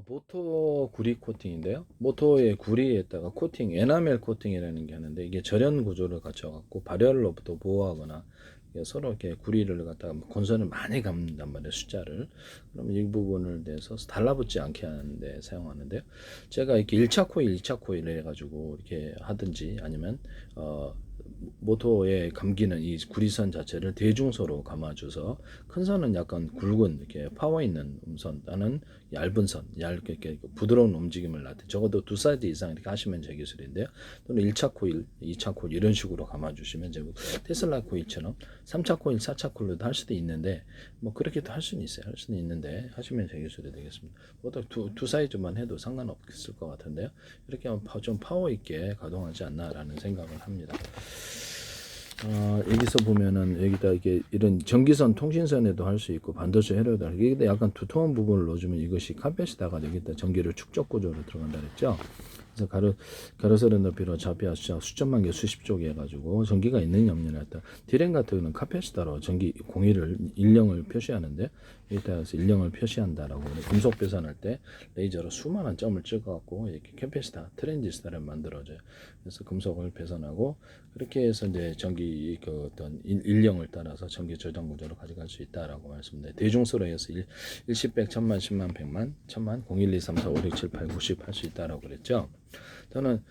모토 구리 코팅인데요. 모토의 구리에다가 코팅, 에나멜 코팅이라는 게 하는데 이게 절연 구조를 갖춰갖고 발열로부터 보호하거나 서로 이렇게 구리를 갖다가 건선을 많이 감는단 말이에요. 숫자를. 그럼 이 부분을 내서 달라붙지 않게 하는데 사용하는데요. 제가 이렇게 1차 코일, 2차 코일 해가지고 이렇게 하든지 아니면 모토에 감기는 이 구리선 자체를 대중소로 감아줘서 큰 선은 약간 굵은 이렇게 파워 있는 선, 나는 얇은 선, 얇게 이렇게 부드러운 움직임을 나타. 적어도 2사이드 이상 이렇게 하시면 제 기술인데요. 또는 1차 코일, 2차 코일 이런 식으로 감아주시면 되고 테슬라 코일처럼 3차 코일, 4차 코일로도 할 수도 있는데 뭐 그렇게도 할 수는 있어요. 할 수는 있는데 하시면 제 기술이 되겠습니다. 보통 두 사이즈만 해도 상관없을 것 같은데요. 이렇게 하면 좀 파워 있게 가동하지 않나라는 생각을 합니다. 여기서 보면은 여기다 이게 이런 전기선 통신선에도 할 수 있고 반도체 회로에도 여기다 약간 두툼한 부분을 넣어주면 이것이 카펫에다가 여기다 전기를 축적 구조로 들어간다 그랬죠. 그래서 가로세로 높이로 좌표 수천만 개 수십 쪽 해가지고 전기가 있느냐 없느냐 했다. 디램 같은 경우는 카패시터로 전기 공위를 일령을 표시하는데 여기다가서 일령을 표시한다라고 금속 배선할 때 레이저로 수많은 점을 찍어갖고 이렇게 캐패시터 트랜지스터를 만들어줘요. 그래서 금속을 배선하고 그렇게 해서 이제 전기 그 어떤 일령을 따라서 전기 저장 구조로 가져갈 수 있다라고 말씀드려요. 대중수로 해서 10, 100, 1000만, 10만, 100만, 1000만, 0, 1, 2, 3, 4, 5, 6, 7, 8, 90 할 수 있다라고 그랬죠. 저는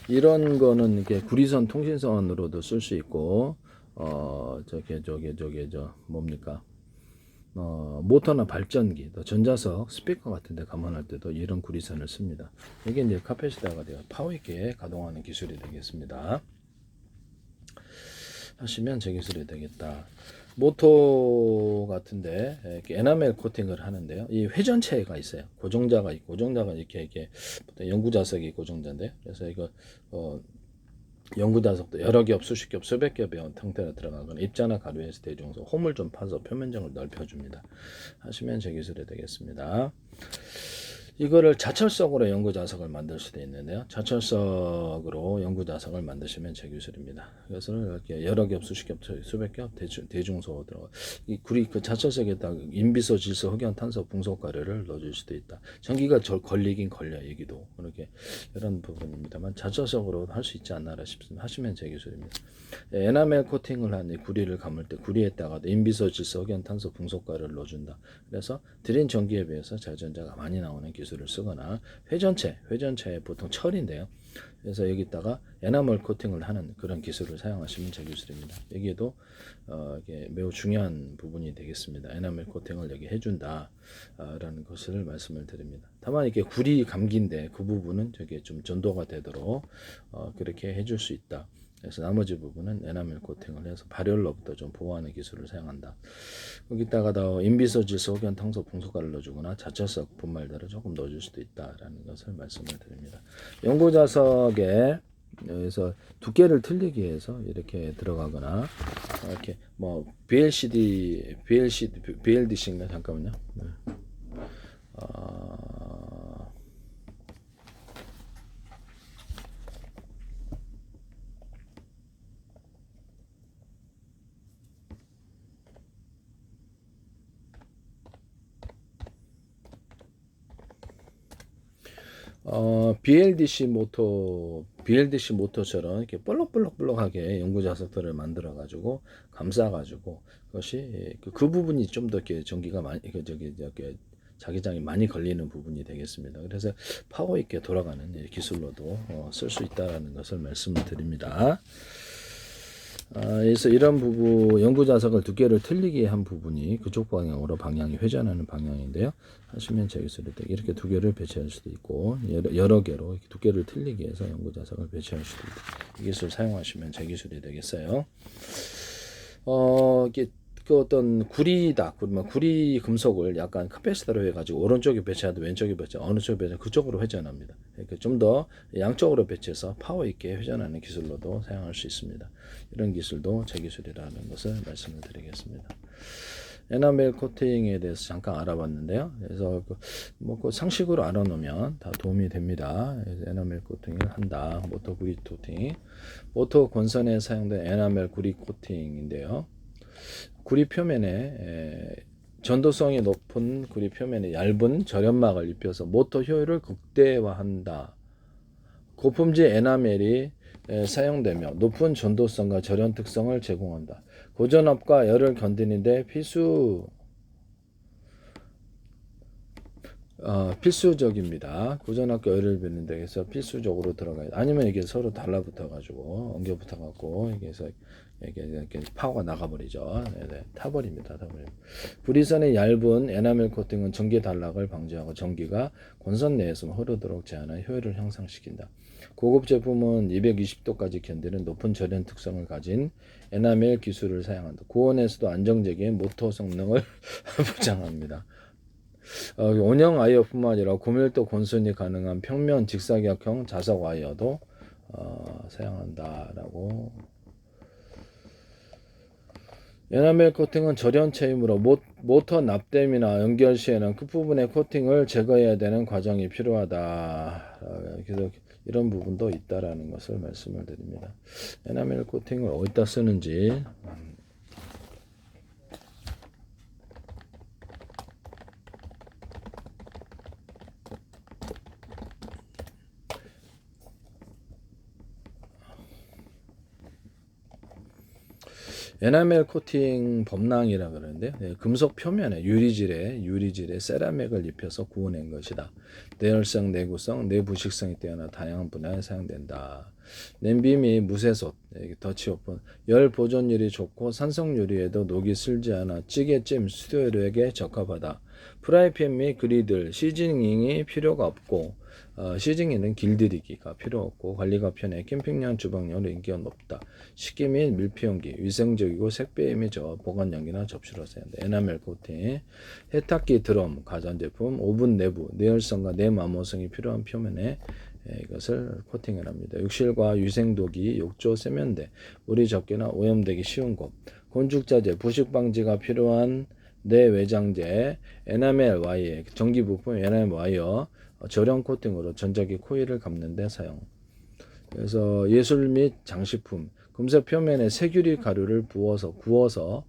이런 거는 이렇게 구리선 통신선으로도 쓸 수 있고 뭡니까? 모터나 발전기, 또 전자석, 스피커 같은 데 감안할 때도 이런 구리선을 씁니다. 이게 이제 카패시터가 되어 파워 있게 가동하는 기술이 되겠습니다. 하시면 제 기술이 되겠다. 모토 같은데 이렇게 에나멜 코팅을 하는데요. 이 회전체가 있어요. 고정자가 있고 고정자가 이렇게 연구자석이 고정자인데요. 그래서 이거 연구자석도 여러 겹, 수십 겹, 수백 겹의 형태로 들어가거나 입자나 가루에서 대중소 홈을 좀 파서 표면적을 넓혀줍니다. 하시면 제 기술이 되겠습니다. 이거를 자철석으로 연구자석을 만들 수도 있는데요. 자철석으로 연구자석을 만드시면 제 기술입니다. 그래서 이렇게 여러 겹, 수십 겹, 수백 겹 대중소 들어가. 이 구리 그 자철석에다 인비소, 질소, 흑연, 탄소, 붕소 가루를 넣어줄 수도 있다. 전기가 걸리긴 걸려 여기도 그렇게 이런 부분입니다만 자철석으로 할 수 있지 않나라 싶습니다. 하시면 제 기술입니다. 에나멜 코팅을 한 이 구리를 감을 때 구리에다가 인비소, 질소, 흑연, 탄소, 붕소 가루를 넣어준다. 그래서 드린 전기에 비해서 자전자가 많이 나오는 기술을 쓰거나 회전체에 보통 철인데요. 그래서 여기다가 에나멜 코팅을 하는 그런 기술을 사용하시면 제 기술입니다. 여기에도 이게 매우 중요한 부분이 되겠습니다. 에나멜 코팅을 여기 해준다 라는 것을 말씀을 드립니다. 다만 이게 구리 감기인데 그 부분은 저게 좀 전도가 되도록 그렇게 해줄 수 있다. 그래서 나머지 부분은 에나멜 코팅을 해서 발열로부터 좀 보호하는 기술을 사용한다. 거기다가 더 인비소, 질소, 흑연, 탄소, 붕소가를 넣어주거나 자철석 분말들을 조금 넣어줄 수도 있다라는 것을 말씀을 드립니다. 연구자석에 여기서 두께를 틀리기 위해서 이렇게 들어가거나 이렇게 뭐 BLDC인가 잠깐만요. 네. BLDC 모터처럼 이렇게 볼록볼록하게 연구자석들을 만들어 가지고 감싸 가지고 그것이 그 부분이 좀 더 이렇게 전기가 많이 자기장이 많이 걸리는 부분이 되겠습니다. 그래서 파워 있게 돌아가는 기술로도 쓸 수 있다라는 것을 말씀을 드립니다. 그래서 이런 부분 연구자석을 두께를 틀리게 한 부분이 그쪽 방향으로 방향이 회전하는 방향인데요. 하시면 제 기술이 이렇게 두 개를 배치할 수도 있고 여러 개로 이렇게 두께를 틀리게 해서 연구자석을 배치할 수도 있다. 이 기술 사용하시면 제 기술이 되겠어요. 이게 그 어떤 구리다, 그러면 구리 금속을 약간 카패시터로 해가지고 오른쪽에 배치하든 왼쪽에 배치, 어느 쪽에 배치, 그쪽으로 회전합니다. 그러니까 좀 더 양쪽으로 배치해서 파워 있게 회전하는 기술로도 사용할 수 있습니다. 이런 기술도 제 기술이라는 것을 말씀을 드리겠습니다. 에나멜 코팅에 대해서 잠깐 알아봤는데요. 그래서 그 상식으로 알아놓으면 다 도움이 됩니다. 그래서 에나멜 코팅을 한다. 모터 구리 코팅, 모터 권선에 사용된 에나멜 구리 코팅인데요. 구리 표면에 전도성이 높은 구리 표면에 얇은 절연막을 입혀서 모터 효율을 극대화한다. 고품질 에나멜이 사용되며 높은 전도성과 절연 특성을 제공한다. 고전압과 열을 견디는데 필수적입니다. 고전압과 열을 뱉는 데에서 필수적으로 들어가야 돼. 아니면 이게 서로 달라붙어가지고 엉겨붙어갖고 이게 파워가 나가버리죠. 네네. 타버립니다. 브리선의 얇은 에나멜 코팅은 전기 단락을 방지하고 전기가 권선 내에서 흐르도록 제한하여 효율을 향상시킨다. 고급 제품은 220도까지 견디는 높은 절연 특성을 가진 에나멜 기술을 사용한다. 고온에서도 안정적인 모터 성능을 보장합니다. 원형 와이어뿐만 아니라 고밀도 권선이 가능한 평면 직사각형 자석 와이어도 사용한다라고. 에나멜 코팅은 절연체이므로 모터 납땜이나 연결 시에는 끝부분의 코팅을 제거해야 되는 과정이 필요하다. 그래서 이런 부분도 있다라는 것을 말씀을 드립니다. 에나멜 코팅을 어디다 쓰는지. 에나멜 코팅 범랑이라 그러는데 금속 표면에 유리질에 세라믹을 입혀서 구워낸 것이다. 내열성, 내구성, 내부식성이 뛰어나 다양한 분야에 사용된다. 냄비 및 무쇠솥, 더치 오픈, 열 보존율이 좋고 산성 유리에도 녹이 슬지 않아 찌개찜, 수도요리에 적합하다. 프라이팬 및 그리들, 시즈닝이 필요가 없고 시즈닝에는 길들이기가 필요 없고 관리가 편해 캠핑용 주방용으로 인기가 높다. 식기 및 밀폐용기, 위생적이고 색배임이 저 보관용기나 접시로 사용된다. 에나멜 코팅, 세탁기 드럼, 가전제품, 오븐 내부, 내열성과 내마모성이 필요한 표면에 이것을 코팅을 합니다. 욕실과 위생도기, 욕조, 세면대, 물이 적게나 오염되기 쉬운 곳, 건축자재, 부식방지가 필요한 내외장재, 에나멜 와이어, 전기부품 에나멜 와이어, 절연 코팅으로 전자기 코일을 감는 데 사용. 그래서 예술 및 장식품, 금속 표면에 세균리 가루를 구워서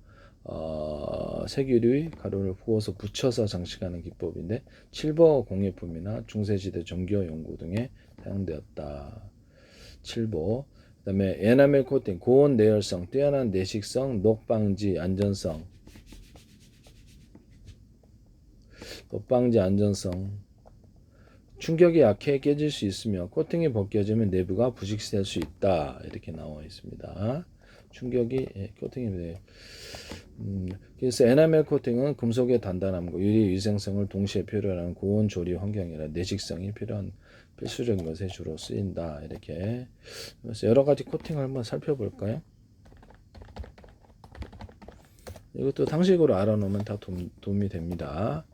세균리 가루를 부어서 붙여서 장식하는 기법인데 칠보 공예품이나 중세시대 종교 연구 등에 사용되었다. 칠보. 그다음에 에나멜 코팅, 고온 내열성, 뛰어난 내식성, 녹방지 안전성. 녹방지 안전성. 충격이 약해 깨질 수 있으며 코팅이 벗겨지면 내부가 부식될 수 있다. 이렇게 나와 있습니다. 충격이 코팅이 그래서 에나멜 코팅은 금속의 단단함과 유리 위생성을 동시에 필요한 고온 조리 환경이라 내식성이 필요한 필수적인 것에 주로 쓰인다. 이렇게 그래서 여러 가지 코팅을 한번 살펴볼까요? 이것도 상식으로 알아놓으면 다 도움이 됩니다.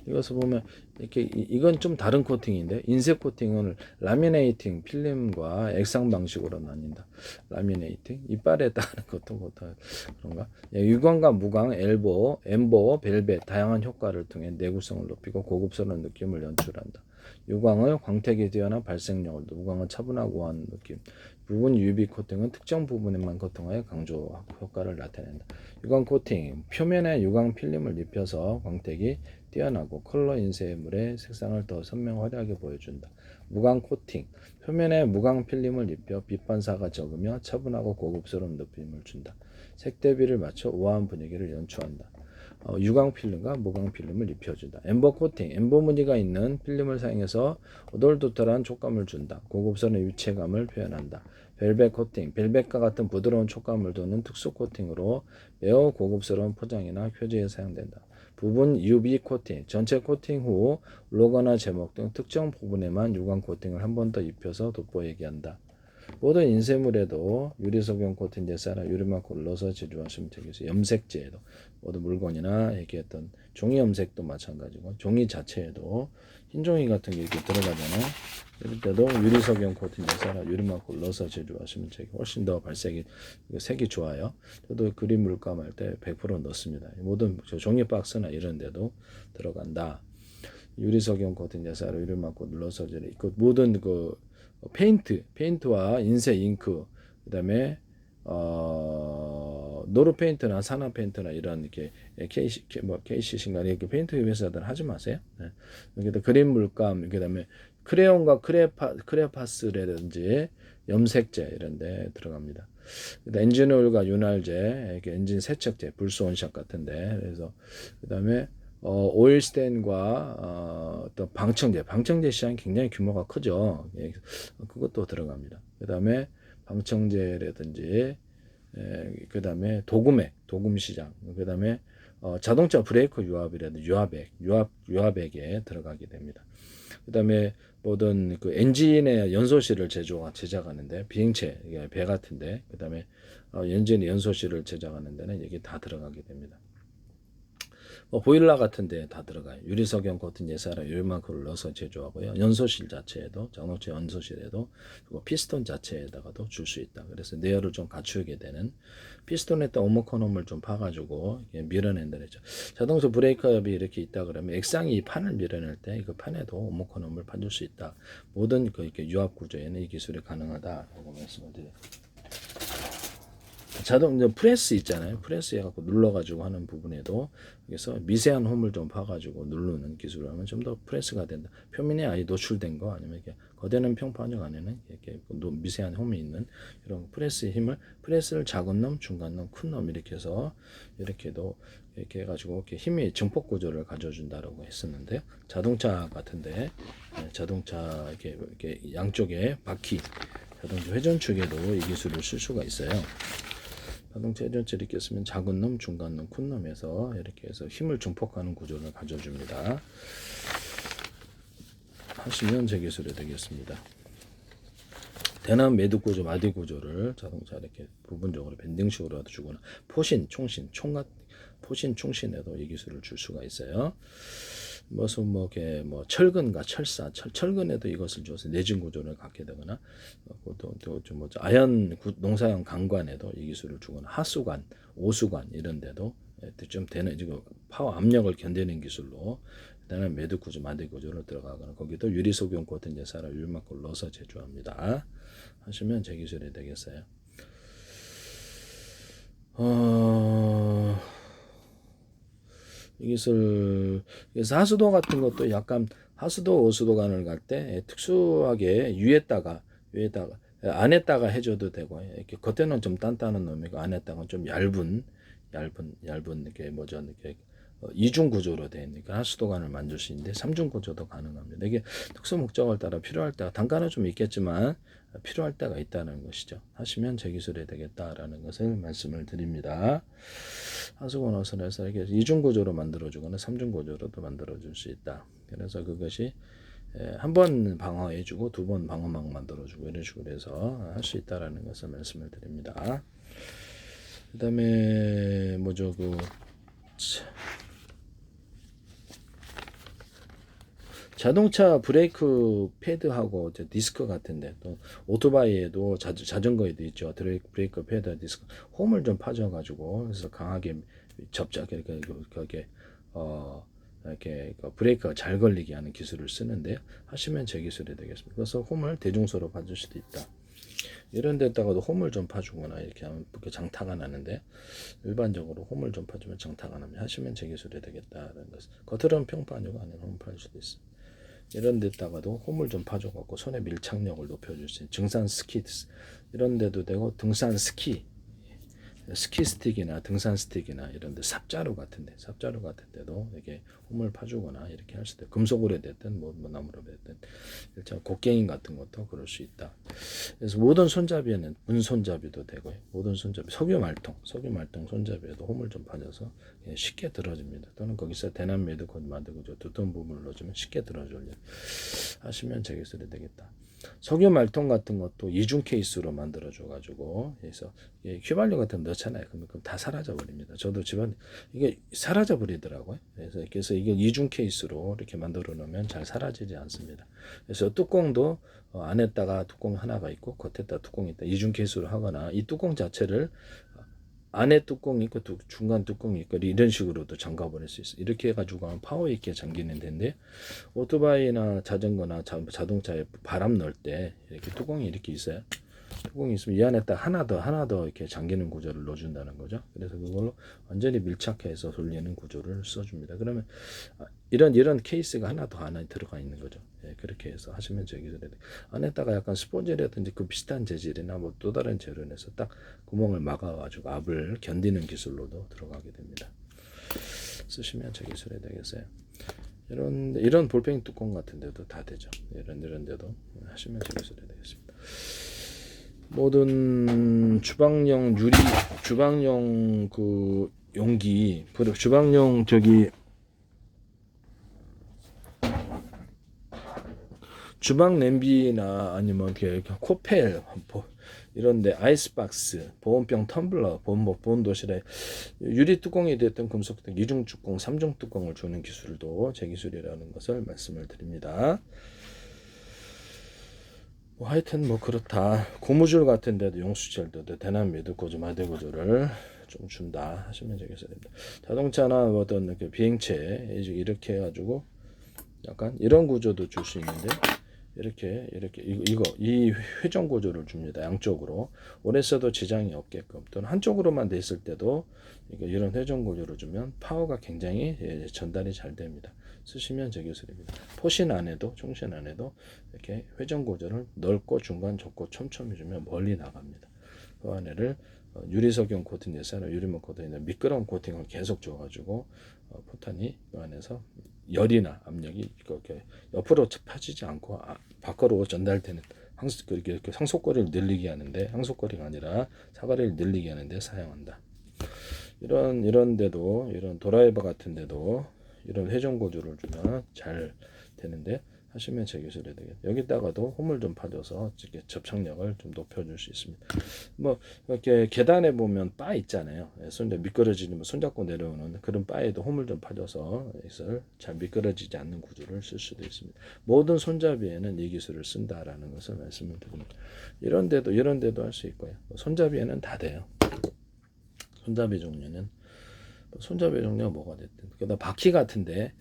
이것을 보면 이렇게 이건 좀 다른 코팅인데 인쇄 코팅은 라미네이팅 필름과 액상 방식으로 나뉜다. 라미네이팅 이빨에 따는 것도 그런가? 유광과 무광, 엠보, 벨벳 다양한 효과를 통해 내구성을 높이고 고급스러운 느낌을 연출한다. 유광은 광택이 뛰어난 발색력을, 무광은 차분하고 우아한 느낌. 부분 UV 코팅은 특정 부분에만 코팅하여 강조 효과를 나타낸다. 유광 코팅, 표면에 유광 필름을 입혀서 광택이 뛰어나고 컬러 인쇄물의 색상을 더 선명 화려하게 보여준다. 무광 코팅, 표면에 무광 필름을 입혀 빛 반사가 적으며 차분하고 고급스러운 느낌을 준다. 색 대비를 맞춰 우아한 분위기를 연출한다. 유광 필름과 무광 필름을 입혀준다. 엠버 코팅, 엠버 무늬가 있는 필름을 사용해서 오돌도돌한 촉감을 준다. 고급스러운 입체감을 표현한다. 벨벳 코팅, 벨벳과 같은 부드러운 촉감을 두는 특수 코팅으로 매우 고급스러운 포장이나 표지에 사용된다. 부분 UV 코팅, 전체 코팅 후 로고나 제목 등 특정 부분에만 유광 코팅을 한 번 더 입혀서 돋보이게 한다. 모든 인쇄물에도 유리석용 코팅제 쌀아 유리막 올려서 제조하시면 되겠어요. 염색제에도 모든 물건이나 얘기했던 종이 염색도 마찬가지고 종이 자체에도 흰 종이 같은 게 이렇게 들어가잖아요. 이럴 때도 유리석용 코팅제 쌀아 유리막 올려서 제조하시면 되게 훨씬 더 발색이 색이 좋아요. 저도 그림 물감할 때 100% 넣습니다. 모든 종이 박스나 이런 데도 들어간다. 유리석용 코팅제 쌀아 유리막 올려서 모든 페인트와 인쇄 잉크 그다음에 노르페인트나 사나페인트나 이런 이렇게 KCC인가 이렇게 페인트 회사들 하지 마세요. 네. 여기다 그린 물감, 그다음에 크레용과 크레파스라든지 염색제 이런 데 들어갑니다. 엔진 오일과 윤활제, 이렇게 엔진 세척제, 불스 원샷 같은데. 그래서 그다음에 오일 스텐과 또 방청제 시장이 굉장히 규모가 크죠. 예, 그것도 들어갑니다. 그다음에 방청제라든지 그다음에 도금 시장, 그다음에 자동차 브레이크 유압이라든지 유압액에 들어가게 됩니다. 그다음에 모든 그 엔진의 연소실을 제작하는데 비행체 배 같은데, 그다음에 엔진의 연소실을 제작하는 데는 이게 다 들어가게 됩니다. 보일러 같은 데 다 들어가요. 유리석영 코튼 예사라 유리만크를 넣어서 제조하고요. 연소실 자체에도, 자동차 연소실에도, 그리고 피스톤 자체에다가도 줄 수 있다. 그래서 내열을 좀 갖추게 되는, 피스톤에다 오목코놈을 좀 파가지고 밀어낸다 그랬죠. 자동차 브레이크업이 이렇게 있다 그러면 액상이 이 판을 밀어낼 때 그 판에도 오목코놈을 파줄 수 있다. 모든 그 이렇게 유압 구조에는 이 기술이 가능하다라고 말씀을 드려요. 자동 프레스 있잖아요. 프레스 해갖고 눌러가지고 하는 부분에도, 그래서 미세한 홈을 좀 파가지고 누르는 기술을 하면 좀 더 프레스가 된다. 표면에 아예 노출된 거, 아니면 이렇게 거대한 평판형 안에는 이렇게 미세한 홈이 있는 이런 프레스의 힘을, 프레스를 작은 놈, 중간 놈, 큰 놈 이렇게 해서 이렇게도 이렇게 해가지고 이렇게 힘이 증폭 구조를 가져준다라고 했었는데요. 자동차 같은데, 자동차 이렇게 양쪽에 바퀴, 자동차 회전축에도 이 기술을 쓸 수가 있어요. 자동차 회전체를 이렇게 쓰면 작은 놈, 중간 놈, 큰 놈에서 이렇게 해서 힘을 증폭하는 구조를 가져줍니다. 하시면 제 기술이 되겠습니다. 대남 매듭 구조, 마디 구조를 자동차 이렇게 부분적으로 밴딩식으로 주거나 포신, 충신에도 이 기술을 줄 수가 있어요. 철근과 철근에도 이것을 줘서 내진 구조를 갖게 되거나, 아연 농사용 강관에도 이 기술을 주거나, 하수관, 오수관 이런 데도 좀 되는 지금 파워 압력을 견디는 기술로 그다음에 매듭 구조, 마디 구조를 들어가거나, 거기도 유리속용 코튼 예사라 유리막을 넣어서 제조합니다. 하시면 제 기술이 되겠어요. 이 기술, 그래서 하수도 같은 것도 약간 하수도 오수도관을 갈 때 특수하게 안에다가 해줘도 되고, 이렇게 겉에는 좀 단단한 놈이고 안에다가 좀 얇은 이렇게 이렇게 이중 구조로 되어 있으니까 하수도관을 만들 수 있는데, 삼중 구조도 가능합니다. 이게 특수 목적을 따라 필요할 때 단가는 좀 있겠지만 필요할 때가 있다는 것이죠. 하시면 제 기술이 되겠다라는 것을 말씀을 드립니다. 하수관 어선에서 이렇게 이중 구조로 만들어주거나 삼중 구조로도 만들어줄 수 있다. 그래서 그것이 한 번 방어해주고 두 번 방어막 만들어주고 이런 식으로 해서 할 수 있다라는 것을 말씀을 드립니다. 그 다음에 자동차 브레이크 패드하고 디스크 같은데, 또 오토바이에도 자전거에도 있죠. 브레이크 패드, 디스크 홈을 좀 파져가지고, 그래서 강하게 이렇게 브레이크가 잘 걸리게 하는 기술을 쓰는데, 하시면 제 기술이 되겠습니다. 그래서 홈을 대중소로 파줄 수도 있다. 이런 데다가도 홈을 좀 파주거나 이렇게 하면 장타가 나는데, 일반적으로 홈을 좀 파주면 장타가 납니다. 하시면 제 기술이 되겠다는 것. 겉으로는 평판이고 안에는 홈을 파줄 수도 있어요. 이런 데다가도 홈을 좀 파줘갖고 손의 밀착력을 높여줄 수 있는 증산 스키 이런 데도 되고, 등산 스키 스틱이나 등산 스틱이나 이런 데 삽자루 같은 데도 이렇게 홈을 파주거나 이렇게 할 수도 있고, 금속으로 됐든 나무로 됐든 일단 곡괭이 같은 것도 그럴 수 있다. 그래서 모든 손잡이에는 문손잡이도 되고요. 모든 손잡이, 석유말통 손잡이에도 홈을 좀 파져서 쉽게 들어집니다. 또는 거기서 대남 매듭 만들고 두툼 부분을 넣어주면 쉽게 들어줘요. 하시면 제 기술이 되겠다. 석유 말통 같은 것도 이중 케이스로 만들어줘가지고, 그래서 휘발유 같은 거 넣잖아요. 그럼 다 사라져 버립니다. 저도 집안 이게 사라져 버리더라고요. 그래서 이게 이중 케이스로 이렇게 만들어 놓으면 잘 사라지지 않습니다. 그래서 뚜껑도 안에다가 뚜껑 하나가 있고 겉에다 뚜껑이 있다. 이중 케이스로 하거나, 이 뚜껑 자체를 안에 뚜껑이 있고 중간 뚜껑이 있고 이런 식으로도 잠가버릴 수 있어요. 이렇게 해가지고 하면 파워 있게 잠기는 데인데, 오토바이나 자전거나 자동차에 바람 넣을 때 이렇게 뚜껑이 이렇게 있어요. 뚜껑이 있으면 이 안에 딱 하나 더 이렇게 잠기는 구조를 넣어준다는 거죠. 그래서 그걸로 완전히 밀착해서 돌리는 구조를 써줍니다. 그러면 이런 케이스가 하나 더 안에 들어가 있는 거죠. 예, 그렇게 해서 하시면 저기서 안에다가 약간 스펀지라든지 그 비슷한 재질이나 뭐 또 다른 재료를 해서 딱 구멍을 막아가지고 압을 견디는 기술로도 들어가게 됩니다. 쓰시면 저 기술이 되겠어요. 이런 볼펜 뚜껑 같은 데도 다 되죠. 이런 데도 하시면 저 기술이 되겠습니다. 모든 주방용 그 용기, 주방용 주방 냄비나 아니면 코펠 이런데 아이스박스, 보온병 텀블러, 보온도실에 유리 뚜껑이 됐던 금속 등 이중 뚜껑, 삼중 뚜껑을 주는 기술도 제 기술이라는 것을 말씀을 드립니다. 뭐 하여튼 뭐 그렇다. 고무줄 같은 데도 용수철도 대남 미드코즈 마대구조를 좀 준다 하시면 되겠습니다. 자동차나 어떤 비행체 이렇게 해가지고 약간 이런 구조도 줄 수 있는데 이렇게 이 회전 구조를 줍니다. 양쪽으로 오래 써도 지장이 없게끔 또는 한쪽으로만 돼 있을 때도 이런 회전 구조를 주면 파워가 굉장히 전달이 잘 됩니다. 쓰시면 제 기술입니다. 포신 안에도 총신 안에도 이렇게 회전 구조를 넓고 중간 좁고 촘촘히 주면 멀리 나갑니다. 그 안에를 유리석용 코팅 예사로 유리목 코팅에 미끄러운 코팅을 계속 줘가지고 포탄이 그 안에서 열이나 압력이 이렇게 옆으로 펴지지 않고 밖으로 전달되는 상속거리를 늘리게 하는데 항속거리가 아니라 사거리를 늘리게 하는데 사용한다. 이런 데도 이런 드라이버 같은 데도 이런 회전 구조를 주면 잘 되는데 하시면 제 기술이 되겠다. 여기다가도 홈을 좀 파줘서 접착력을 좀 높여줄 수 있습니다. 뭐 이렇게 계단에 보면 바 있잖아요. 미끄러지면 손잡고 내려오는 그런 바에도 홈을 좀 파줘서 이것을 잘 미끄러지지 않는 구조를 쓸 수도 있습니다. 모든 손잡이에는 이 기술을 쓴다라는 것을 말씀을 드립니다. 이런 데도 할 수 있고요. 손잡이에는 다 돼요. 손잡이 종류는 손잡이 종류가 뭐가 됐든 그다음 바퀴 같은데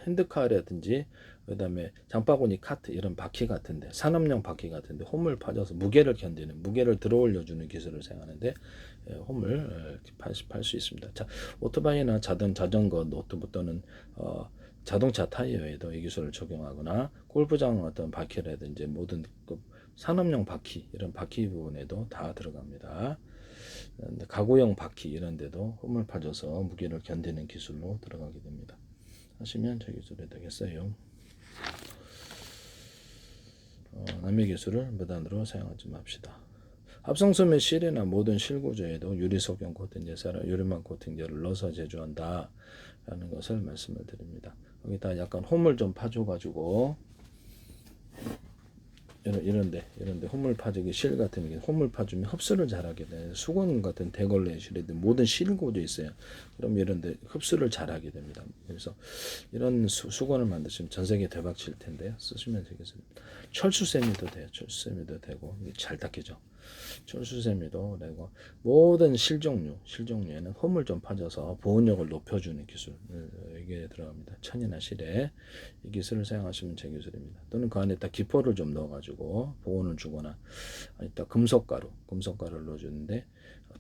핸드카라든지 그다음에 장바구니 카트 이런 바퀴 같은데 산업용 바퀴 같은데 홈을 파져서 무게를 들어올려주는 기술을 사용하는데 홈을 팔 수 있습니다. 자, 오토바이나 자전거, 노트북 또는 자동차 타이어에도 이 기술을 적용하거나 골프장 어떤 바퀴라든지 모든 산업용 바퀴 이런 바퀴 부분에도 다 들어갑니다. 가구용 바퀴 이런 데도 홈을 파줘서 무게를 견디는 기술로 들어가게 됩니다. 하시면 저 기술이 되겠어요. 남의 기술을 무단으로 사용하지 맙시다. 합성소매 실이나 모든 실구조에도 유리석용 코팅제사나 유리막 코팅제를 넣어서 제조한다 라는 것을 말씀을 드립니다. 여기다 약간 홈을 좀 파줘가지고 이런데 홈을 파주기 실 같은 게 홈을 파주면 흡수를 잘하게 돼. 수건 같은 대걸레 실이든 모든 실 구조 있어요. 그럼 이런데 흡수를 잘하게 됩니다. 그래서 이런 수건을 만드시면 전 세계 대박 칠 텐데요. 쓰시면 되겠습니다. 철수세미도 돼요. 철수세미도 되고 잘 닦이죠. 철수세미도 되고 모든 실종류에는 홈을 좀 파져서 보온력을 높여주는 기술 이게 들어갑니다. 천이나 실에 이 기술을 사용하시면 제 기술입니다. 또는 그 안에 딱 기포를 좀 넣어가지고 보온을 주거나 아니다 금속가루를 넣어주는데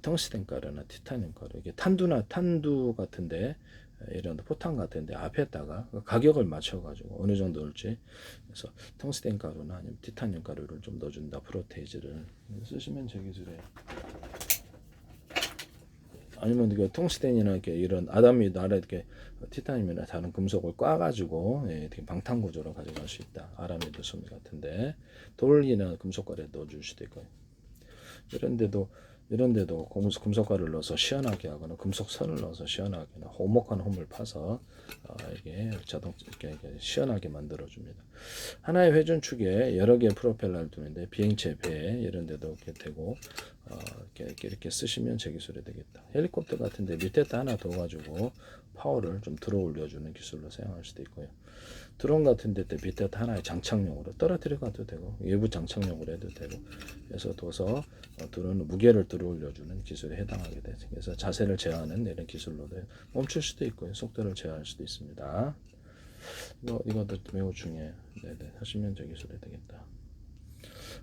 텅스텐 가루나 티타늄 가루 이게 탄두 같은데 이런 포탄 같은데 앞에다가 가격을 맞춰가지고 어느 정도 올지 그래서 텅스텐 가루나 아니면 티타늄 가루를 좀 넣어준다. 프로테이즈를 쓰시면 제 기술이에요. 아니면 이게 텅스텐이나 이렇게 이런 아담이나 이렇게 티타늄이나 다른 금속을 꽈가지고 이렇게 방탄 구조로 가져갈 수 있다. 아라미드 소미 같은데 돌이나 금속가루에 넣어줄 수도 있고요. 이런데도 금속가루를 넣어서 시원하게 하거나 금속선을 넣어서 시원하게 하거나 오목한 홈을 파서 이게 이렇게 시원하게 만들어 줍니다. 하나의 회전축에 여러 개의 프로펠러를 두는데 비행체, 배 이런 데도 이렇게 되고 이렇게 쓰시면 제 기술이 되겠다. 헬리콥터 같은데 밑에다 하나 더 가지고 파워를 좀 들어 올려주는 기술로 사용할 수도 있고요. 드론 같은 데 밑에 하나의 장착용으로 떨어뜨려 가도 되고 외부 장착용으로 해도 되고 그래서 둬서 드론은 무게를 들어 올려주는 기술에 해당하게 되죠. 그래서 자세를 제어하는 이런 기술로도 멈출 수도 있고요. 속도를 제어할 수도 있습니다. 이것도 매우 중요해요. 네네. 하시면 저 기술이 되겠다.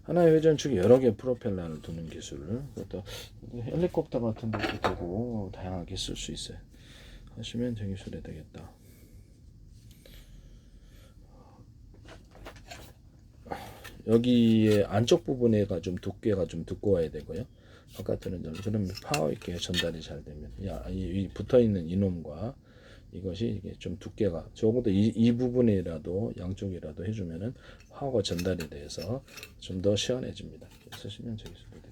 하나의 회전축에 여러 개 프로펠러를 두는 기술, 그것도 헬리콥터 같은 것도 되고 다양하게 쓸 수 있어요. 하시면 저 기술이 되겠다. 여기에 안쪽 부분에가 좀 두께가 좀 두꺼워야 되고요. 바깥으로는 그러면 파워 있게 전달이 잘 되면 이 붙어 있는 이놈과 이것이 이게 좀 두께가 적어도 이 부분이라도 양쪽이라도 해주면은 파워가 전달이 돼서 좀 더 시원해집니다. 쓰시면 저기 되겠습니다.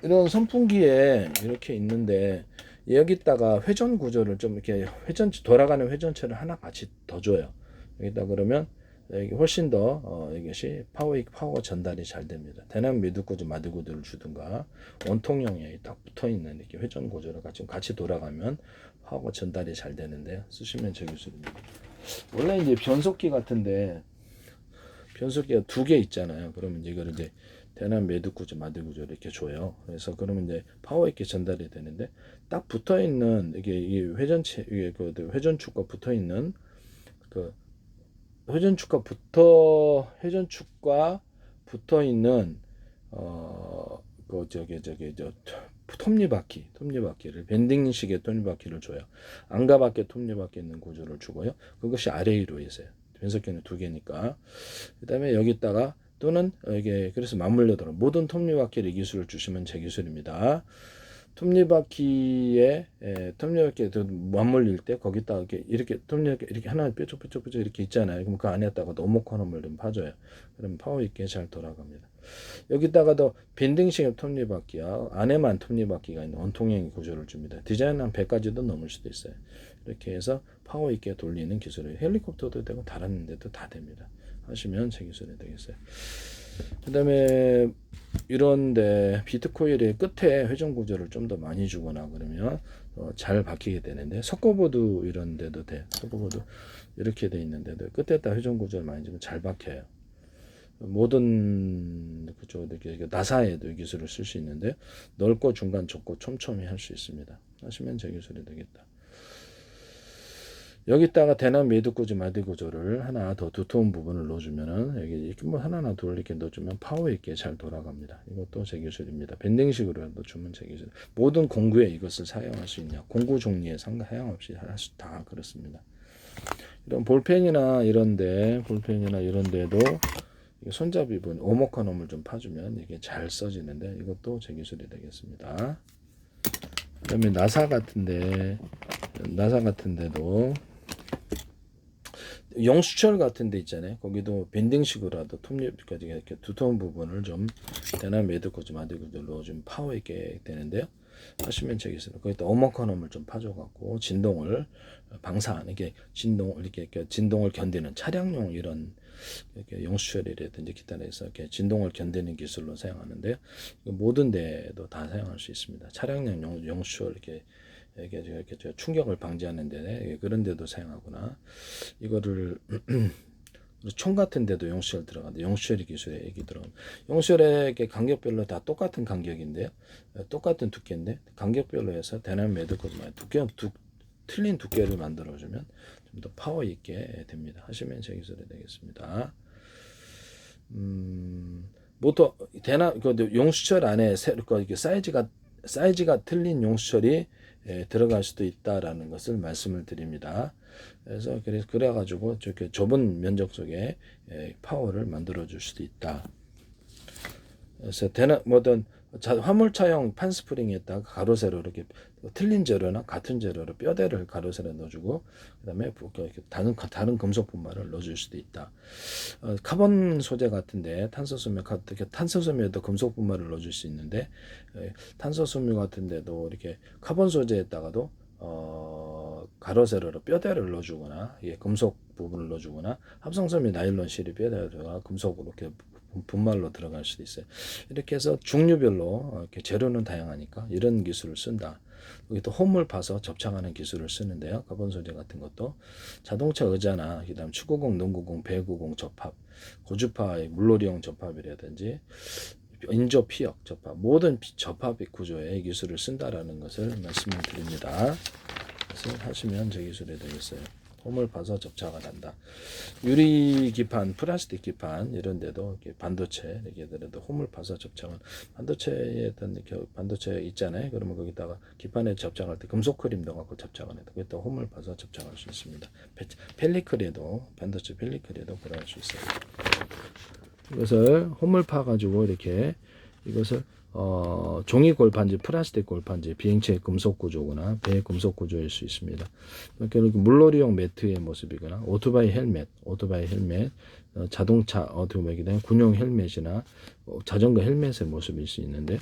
이런 선풍기에 이렇게 있는데 여기다가 회전 구조를 좀 이렇게 돌아가는 회전체를 하나 같이 더 줘요. 여기다 그러면 이게 훨씬 더 이것이 파워가 전달이 잘 됩니다. 대남 미드구조 마드구조를 주든가 원통형에 딱 붙어 있는 이렇게 회전 구조를 같이 돌아가면 파워가 전달이 잘 되는데 쓰시면 저 기술입니다. 원래 이제 변속기 같은데 변속기가 두 개 있잖아요. 그러면 이거를 이제 대남 매듭구조 마드구조 이렇게 줘요. 그래서 그러면 이제 파워 있게 전달이 되는데 딱 붙어 있는 이게 회전체 이게 그 회전축과 붙어 있는 그 회전축과 붙어 있는 그 톱니바퀴를 밴딩식의 톱니바퀴를 줘요. 안가밖에 톱니바퀴 있는 구조를 주고요. 그것이 아래 위로 있어요. 변속기는 두 개니까. 그다음에 여기다가 또는 이게 그래서 맞물려 들어 모든 톱니바퀴를 이 기술을 주시면 제 기술입니다. 톱니바퀴에 맞물릴 때 거기다가 이렇게 톱니바퀴 이렇게 하나 뾰족뾰족 이렇게 있잖아요. 그럼 그 안에다가 오목화놈을 좀 파줘요. 그러면 파워 있게 잘 돌아갑니다. 여기다가도 밴딩식의 톱니바퀴야 안에만 톱니바퀴가 있는 원통형 구조를 줍니다. 디자인 한 100가지도 넘을 수도 있어요. 이렇게 해서 파워 있게 돌리는 기술을 헬리콥터도 되고 다른 데도 다 됩니다. 하시면 제 기술이 되겠어요. 그 다음에 이런데 비트코일의 끝에 회전 구조를 좀 더 많이 주거나 그러면 잘 박히게 되는데 석고보드 이런 데도 돼. 석고보드 이렇게 돼 있는데도 끝에다 회전 구조를 많이 주면 잘 박혀요. 모든 그쪽 나사에도 이 기술을 쓸 수 있는데 넓고 중간 좁고 촘촘히 할 수 있습니다. 하시면 제 기술이 되겠다. 여기다가 대남 매듭구조 마드구조를 하나 더 두터운 부분을 넣어주면은 여기 이렇게 뭐 하나나 둘 이렇게 넣어주면 파워 있게 잘 돌아갑니다. 이것도 제 기술입니다. 밴딩식으로 넣어주면 제 기술. 모든 공구에 이것을 사용할 수 있냐? 공구 종류에 사용 없이 할 수 다 그렇습니다. 이런 볼펜이나 이런데도 손잡이 부분 오목화놈을 좀 파주면 이게 잘 써지는데 이것도 제 기술이 되겠습니다. 그다음에 나사 같은데도 용수철 같은 데 있잖아요. 거기도 밴딩식으로라도 톱니까지 이렇게 두터운 부분을 좀 대남 매듭구조 마드구조 넣어주면 파워 있게 되는데요. 하시면 되겠습니다. 거기다 오목화놈을 좀 파줘갖고 진동을 방사하는 게 이렇게 진동을 견디는 차량용 이런 이렇게 용수철이라든지 기타에서 이렇게 진동을 견디는 기술로 사용하는데요. 모든 데도 다 사용할 수 있습니다. 차량용 용수철 이렇게 충격을 방지하는 데 그런 데도 사용하거나 이거를 총 같은 데도 용수철 들어가는데 용수철 기술에 얘기 들어가는 용수철의 간격별로 다 똑같은 간격인데요. 똑같은 두께인데 간격별로 해서 대남 매듭구조 틀린 두께를 만들어주면 좀 더 파워 있게 됩니다. 하시면 제 기술이 되겠습니다. 모터 대남 용수철 안에 사이즈가 틀린 용수철이 들어갈 수도 있다라는 것을 말씀을 드립니다. 그래가지고 저렇게 좁은 면적 속에 파워를 만들어 줄 수도 있다. 그래서 화물차용 판스프링에다가 가로 세로 이렇게 틀린 재료나 같은 재료로 뼈대를 가로 세로 넣어주고 그다음에 다른 금속 분말을 넣어줄 수도 있다. 카본 소재 같은데 탄소섬유에도 금속 분말을 넣어줄 수 있는데 탄소섬유 같은데도 이렇게 카본 소재에다가도 가로 세로로 뼈대를 넣어주거나 금속 부분을 넣어주거나 합성섬유 나일론 실이 뼈대가 금속으로 이렇게 분말로 들어갈 수도 있어요. 이렇게 해서 종류별로 이렇게 재료는 다양하니까 이런 기술을 쓴다. 여기 또 홈을 파서 접착하는 기술을 쓰는데요. 카본 소재 같은 것도 자동차 의자나 그다음 축구공, 농구공, 배구공 접합, 고주파의 물놀이용 접합이라든지 인조 피역 접합, 모든 접합 구조에 이 기술을 쓴다라는 것을 말씀을 드립니다. 그래서 하시면 제 기술이 되겠어요. 홈을 파서 접착을 한다. 유리 기판, 플라스틱 기판 이런 데도 반도체 이렇게들도 홈을 파서 접착은 반도체에 어떤 반도체 있잖아요. 그러면 거기다가 기판에 접착할 때 금속 크림 넣어갖고 접착을 해도 그때 홈을 파서 접착할 수 있습니다. 펠리클에도 반도체 펠리클에도 그럴 수 있어요. 이것을 홈을 파가지고 이렇게 이것을 종이 골판지, 플라스틱 골판지, 비행체의 금속 구조거나 배의 금속 구조일 수 있습니다. 그러니까 물놀이용 매트의 모습이거나 오토바이 헬멧, 자동차 오토바이나 군용 헬멧이나 자전거 헬멧의 모습일 수 있는데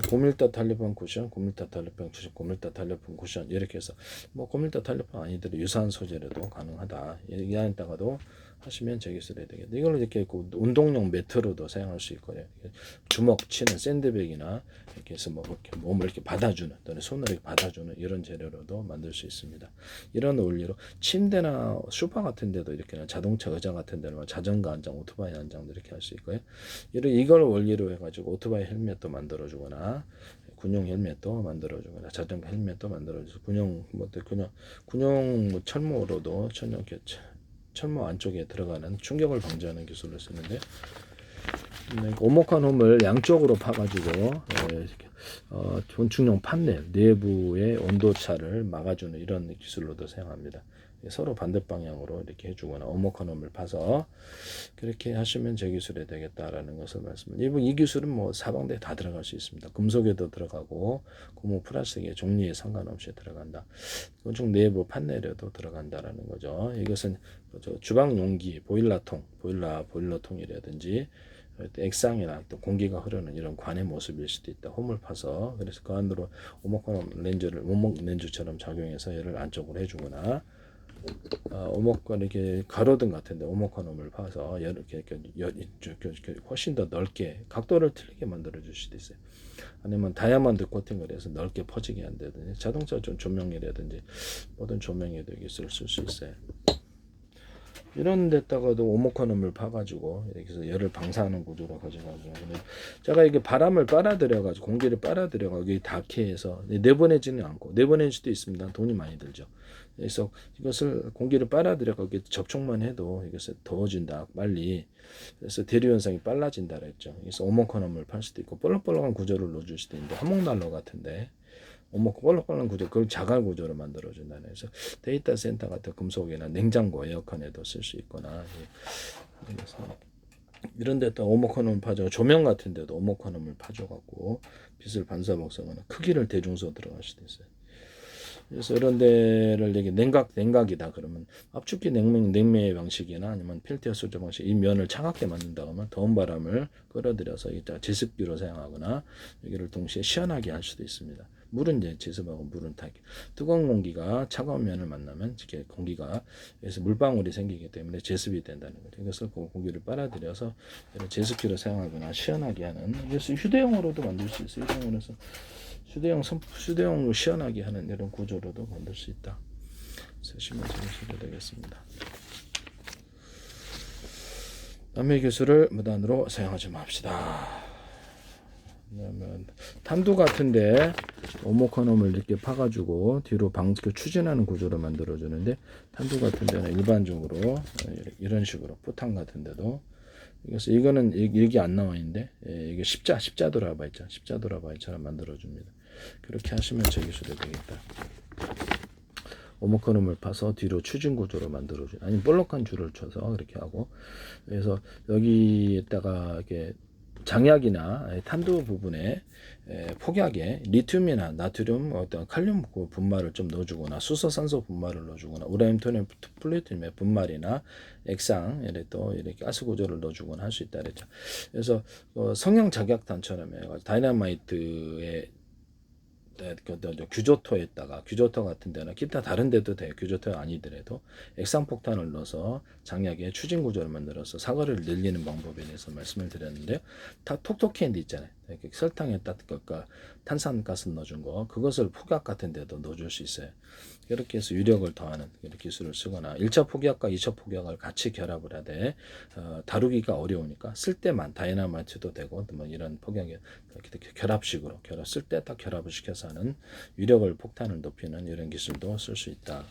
고밀도 탄력판 쿠션, 고밀도 탄력판 쿠션, 고밀도 탄력판 쿠션 이렇게 해서 뭐 고밀도 탄력판 아니더라도 유사한 소재로도 가능하다. 이 안에다가도 하시면 제기술해야 되겠다. 이걸 이렇게 운동용 매트로도 사용할 수 있고요. 주먹 치는 샌드백이나 이렇게 해서 뭐 이렇게 몸을 이렇게 받아주는 또는 손을 이렇게 받아주는 이런 재료로도 만들 수 있습니다. 이런 원리로 침대나 소파 같은 데도 이렇게 자동차 의자 같은 데는 자전거 안장, 오토바이 안장도 이렇게 할 수 있고요. 이걸 원리로 해가지고 오토바이 헬멧도 만들어주거나 군용 헬멧도 만들어주거나 자전거 헬멧도 만들어주고 군용 철모로도 철모 안쪽에 들어가는 충격을 방지하는 기술을 쓰는데 오목한 홈을 양쪽으로 파가지고 건축용 판넬 내부의 온도차를 막아주는 이런 기술로도 사용합니다. 서로 반대 방향으로 이렇게 해주거나 오목한 홈을 파서 그렇게 하시면 제 기술이 되겠다라는 것을 말씀드립니다. 이 기술은 뭐 사방대에 다 들어갈 수 있습니다. 금속에도 들어가고 고무 플라스틱의 종류에 상관없이 들어간다. 건축 내부 판넬에도 들어간다라는 거죠. 이것은 주방 용기, 보일러통이라든지 액상이나 또 공기가 흐르는 이런 관의 모습일 수도 있다. 홈을 파서 그래서 그 안으로 오목한 렌즈를 오목 렌즈처럼 작용해서 얘를 안쪽으로 해주거나 오목과 이렇게 가로등 같은데 오목한 홈을 파서 이렇게 훨씬 더 넓게 각도를 틀리게 만들어 줄 수도 있어요. 아니면 다이아몬드 코팅을 해서 넓게 퍼지게 한다든지 자동차 조명이라든지 모든 조명에도 이것을 쓸 수 있어요. 이런 데다가도 오목한 홈을 파가지고 이렇게 해서 열을 방사하는 구조로 가져가고 제가 이게 바람을 빨아들여가지고 공기를 빨아들여가지고 여기 닿게 해서 내보내지는 않고 내보낼 수도 있습니다. 돈이 많이 들죠. 그래서 이것을 공기를 빨아들여가지고 접촉만 해도 이것을 더워진다 빨리. 그래서 대류 현상이 빨라진다 그랬죠. 그래서 오목한 홈을 팔 수도 있고 볼록볼록한 구조를 넣어줄 수도 있는데 한목난로 같은데 오목 볼록볼록한 구조 그걸 자갈 구조로 만들어준다는 그래서 데이터 센터 같은 금속이나 냉장고 에어컨에도 쓸 수 있거나 그래서 이런 데다 오목한홈을 파줘 조명 같은 데도 오목한홈을 파줘갖고 빛을 반사복사하거나 크기를 대중소 들어갈 수도 있어요. 그래서 이런 데를 이게 냉각이다 그러면 압축기 냉매의 방식이나 아니면 필터 수조 방식 이 면을 차갑게 만든다 그러면 더운 바람을 끌어들여서 이따 제습기로 사용하거나 여기를 동시에 시원하게 할 수도 있습니다. 물은 이제 제습하고 물은 타기. 뜨거운 공기가 차가운 면을 만나면 이렇게 공기가 그래서 물방울이 생기기 때문에 제습이 된다는 거죠. 이것을 공기를 빨아들여서 제습기로 사용하거나 시원하게 하는 그래서 휴대용으로도 만들 수 있어요. 휴대용으로 시원하게 하는 이런 구조로도 만들 수 있다. 쓰시면 되겠습니다. 남의 기술을 무단으로 사용하지 맙시다. 그러면 탄두 같은데 오목한 홈을 이렇게 파가지고 뒤로 추진하는 구조로 만들어주는데 탄두 같은 데는 일반적으로 이런 식으로 포탄 같은데도 그래서 이거는 여기 안 나와 있는데 이게 십자 도라바이처럼 만들어줍니다. 그렇게 하시면 제 기술이 되겠다. 오목한 홈을 파서 뒤로 추진 구조로 만들어줘. 아니면 볼록한 줄을 쳐서 그렇게 하고 그래서 여기에다가 이렇게 장약이나 탄두 부분에 폭약에 리튬이나 나트륨 어떤 칼륨 분말을 좀 넣어주거나 수소산소 분말을 넣어주거나 우라늄 플루토늄의 분말이나 액상 또 이렇게 가스 구조를 넣어주거나 할 수 있다 그랬죠. 그래서 성형 작약탄처럼 해가지고 다이너마이트의 규조토에다가 규조토 같은 데나 기타 다른 데도 돼요. 규조토가 아니더라도 액상폭탄을 넣어서 장약에 추진 구조를 만들어서 사거리를 늘리는 방법에 대해서 말씀을 드렸는데요. 다 톡톡캔디 있잖아요. 설탕에 따뜻한 탄산가스 넣어준 거 그것을 폭약 같은 데도 넣어줄 수 있어요. 이렇게 해서 유력을 더하는 기술을 쓰거나 1차 폭약과 2차 폭약을 같이 결합을 하되 다루기가 어려우니까 쓸 때만 다이너마이트도 되고 뭐 이런 폭약에 결합식으로 쓸 때 딱 결합을 시켜서 하는 유력을 폭탄을 높이는 이런 기술도 쓸 수 있다.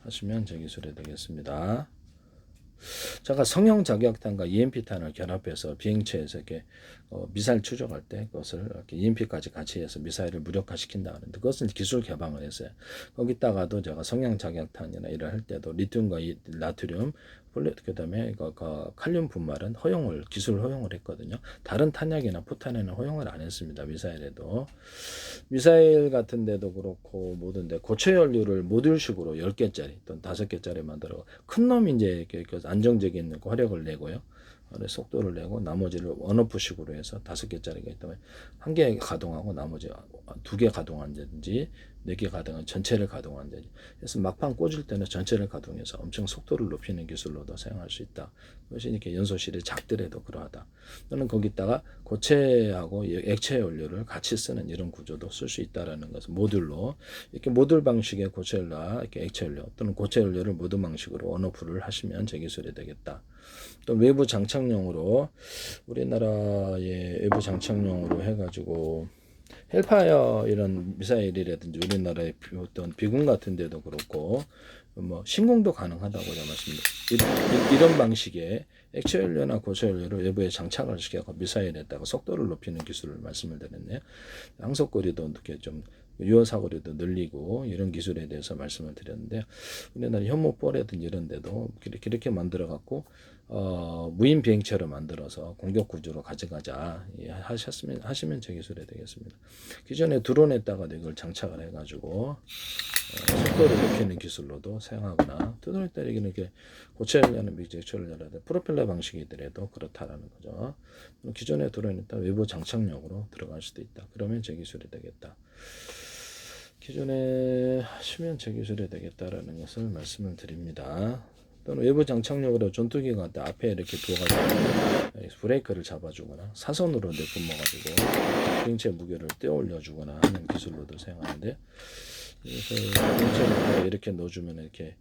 하시면 제 기술이 되겠습니다. 제가 성형 자격탄과 EMP탄을 결합해서 비행체에서 이렇게 미사일 추적할 때 그것을 이렇게 EMP까지 같이 해서 미사일을 무력화시킨다 하는데 그것은 기술 개방을 했어요. 거기다가도 제가 성형 자격탄이나 일을 할 때도 리튬과 나트륨 그다음에 칼륨 분말은 기술 허용을 했거든요. 다른 탄약이나 포탄에는 허용을 안 했습니다. 미사일에도. 미사일 같은 데도 그렇고 모든데 고체 연료를 모듈식으로 10개짜리 또는 5개짜리 만들어 큰 놈이 이제 이렇게 안정적인 화력을 내고요. 속도를 내고 나머지를 원오프식으로 해서 5개짜리가 있다면 1개 가동하고 나머지 2개 가동한다든지 4개 가동한 전체를 가동한다든지 그래서 막판 꽂을 때는 전체를 가동해서 엄청 속도를 높이는 기술로도 사용할 수 있다. 그것이 이렇게 연소실이 작더라도 그러하다. 또는 거기다가 고체하고 액체 연료를 같이 쓰는 이런 구조도 쓸 수 있다라는 것은 모듈로 이렇게 모듈 방식의 고체 연료, 이렇게 액체 연료 또는 고체 연료를 모듈 방식으로 원오프를 하시면 제 기술이 되겠다. 또 외부 장착용으로 우리나라의 외부 장착용으로 해가지고 헬파이어 이런 미사일이라든지 우리나라의 어떤 비군 같은 데도 그렇고 뭐 신공도 가능하다고 제가 말씀드립니다. 이런 방식의 액체 연료나 고체 연료를 외부에 장착을 시켜서 미사일에다가 속도를 높이는 기술을 말씀을 드렸네요. 항속거리도 어떻게 좀 유효 사거리도 늘리고 이런 기술에 대해서 말씀을 드렸는데 우리나라 현무포라든지 이런 데도 이렇게 만들어 갖고 무인 비행체로 만들어서 공격 구조로 가져가자 하시면 제 기술이 되겠습니다. 기존에 드론에다가 이걸 장착을 해가지고 속도를 높이는 기술로도 사용하거나 드론에 따라 이렇게 고체 연료는 미적처를 열어도 프로펠러 방식이더라도 그렇다라는 거죠. 기존의 드론에다 외부 장착용으로 들어갈 수도 있다. 그러면 제 기술이 되겠다. 기존에 하시면 제 기술이 되겠다라는 것을 말씀을 드립니다. 또는 외부 장착용으로 전투기가 앞에 이렇게 두어가지고 브레이크를 잡아주거나 사선으로 내뿜어가지고 비행체 무게를 떼어올려주거나 하는 기술로도 사용하는데 그래서 비행체를 이렇게 넣어주면 이렇게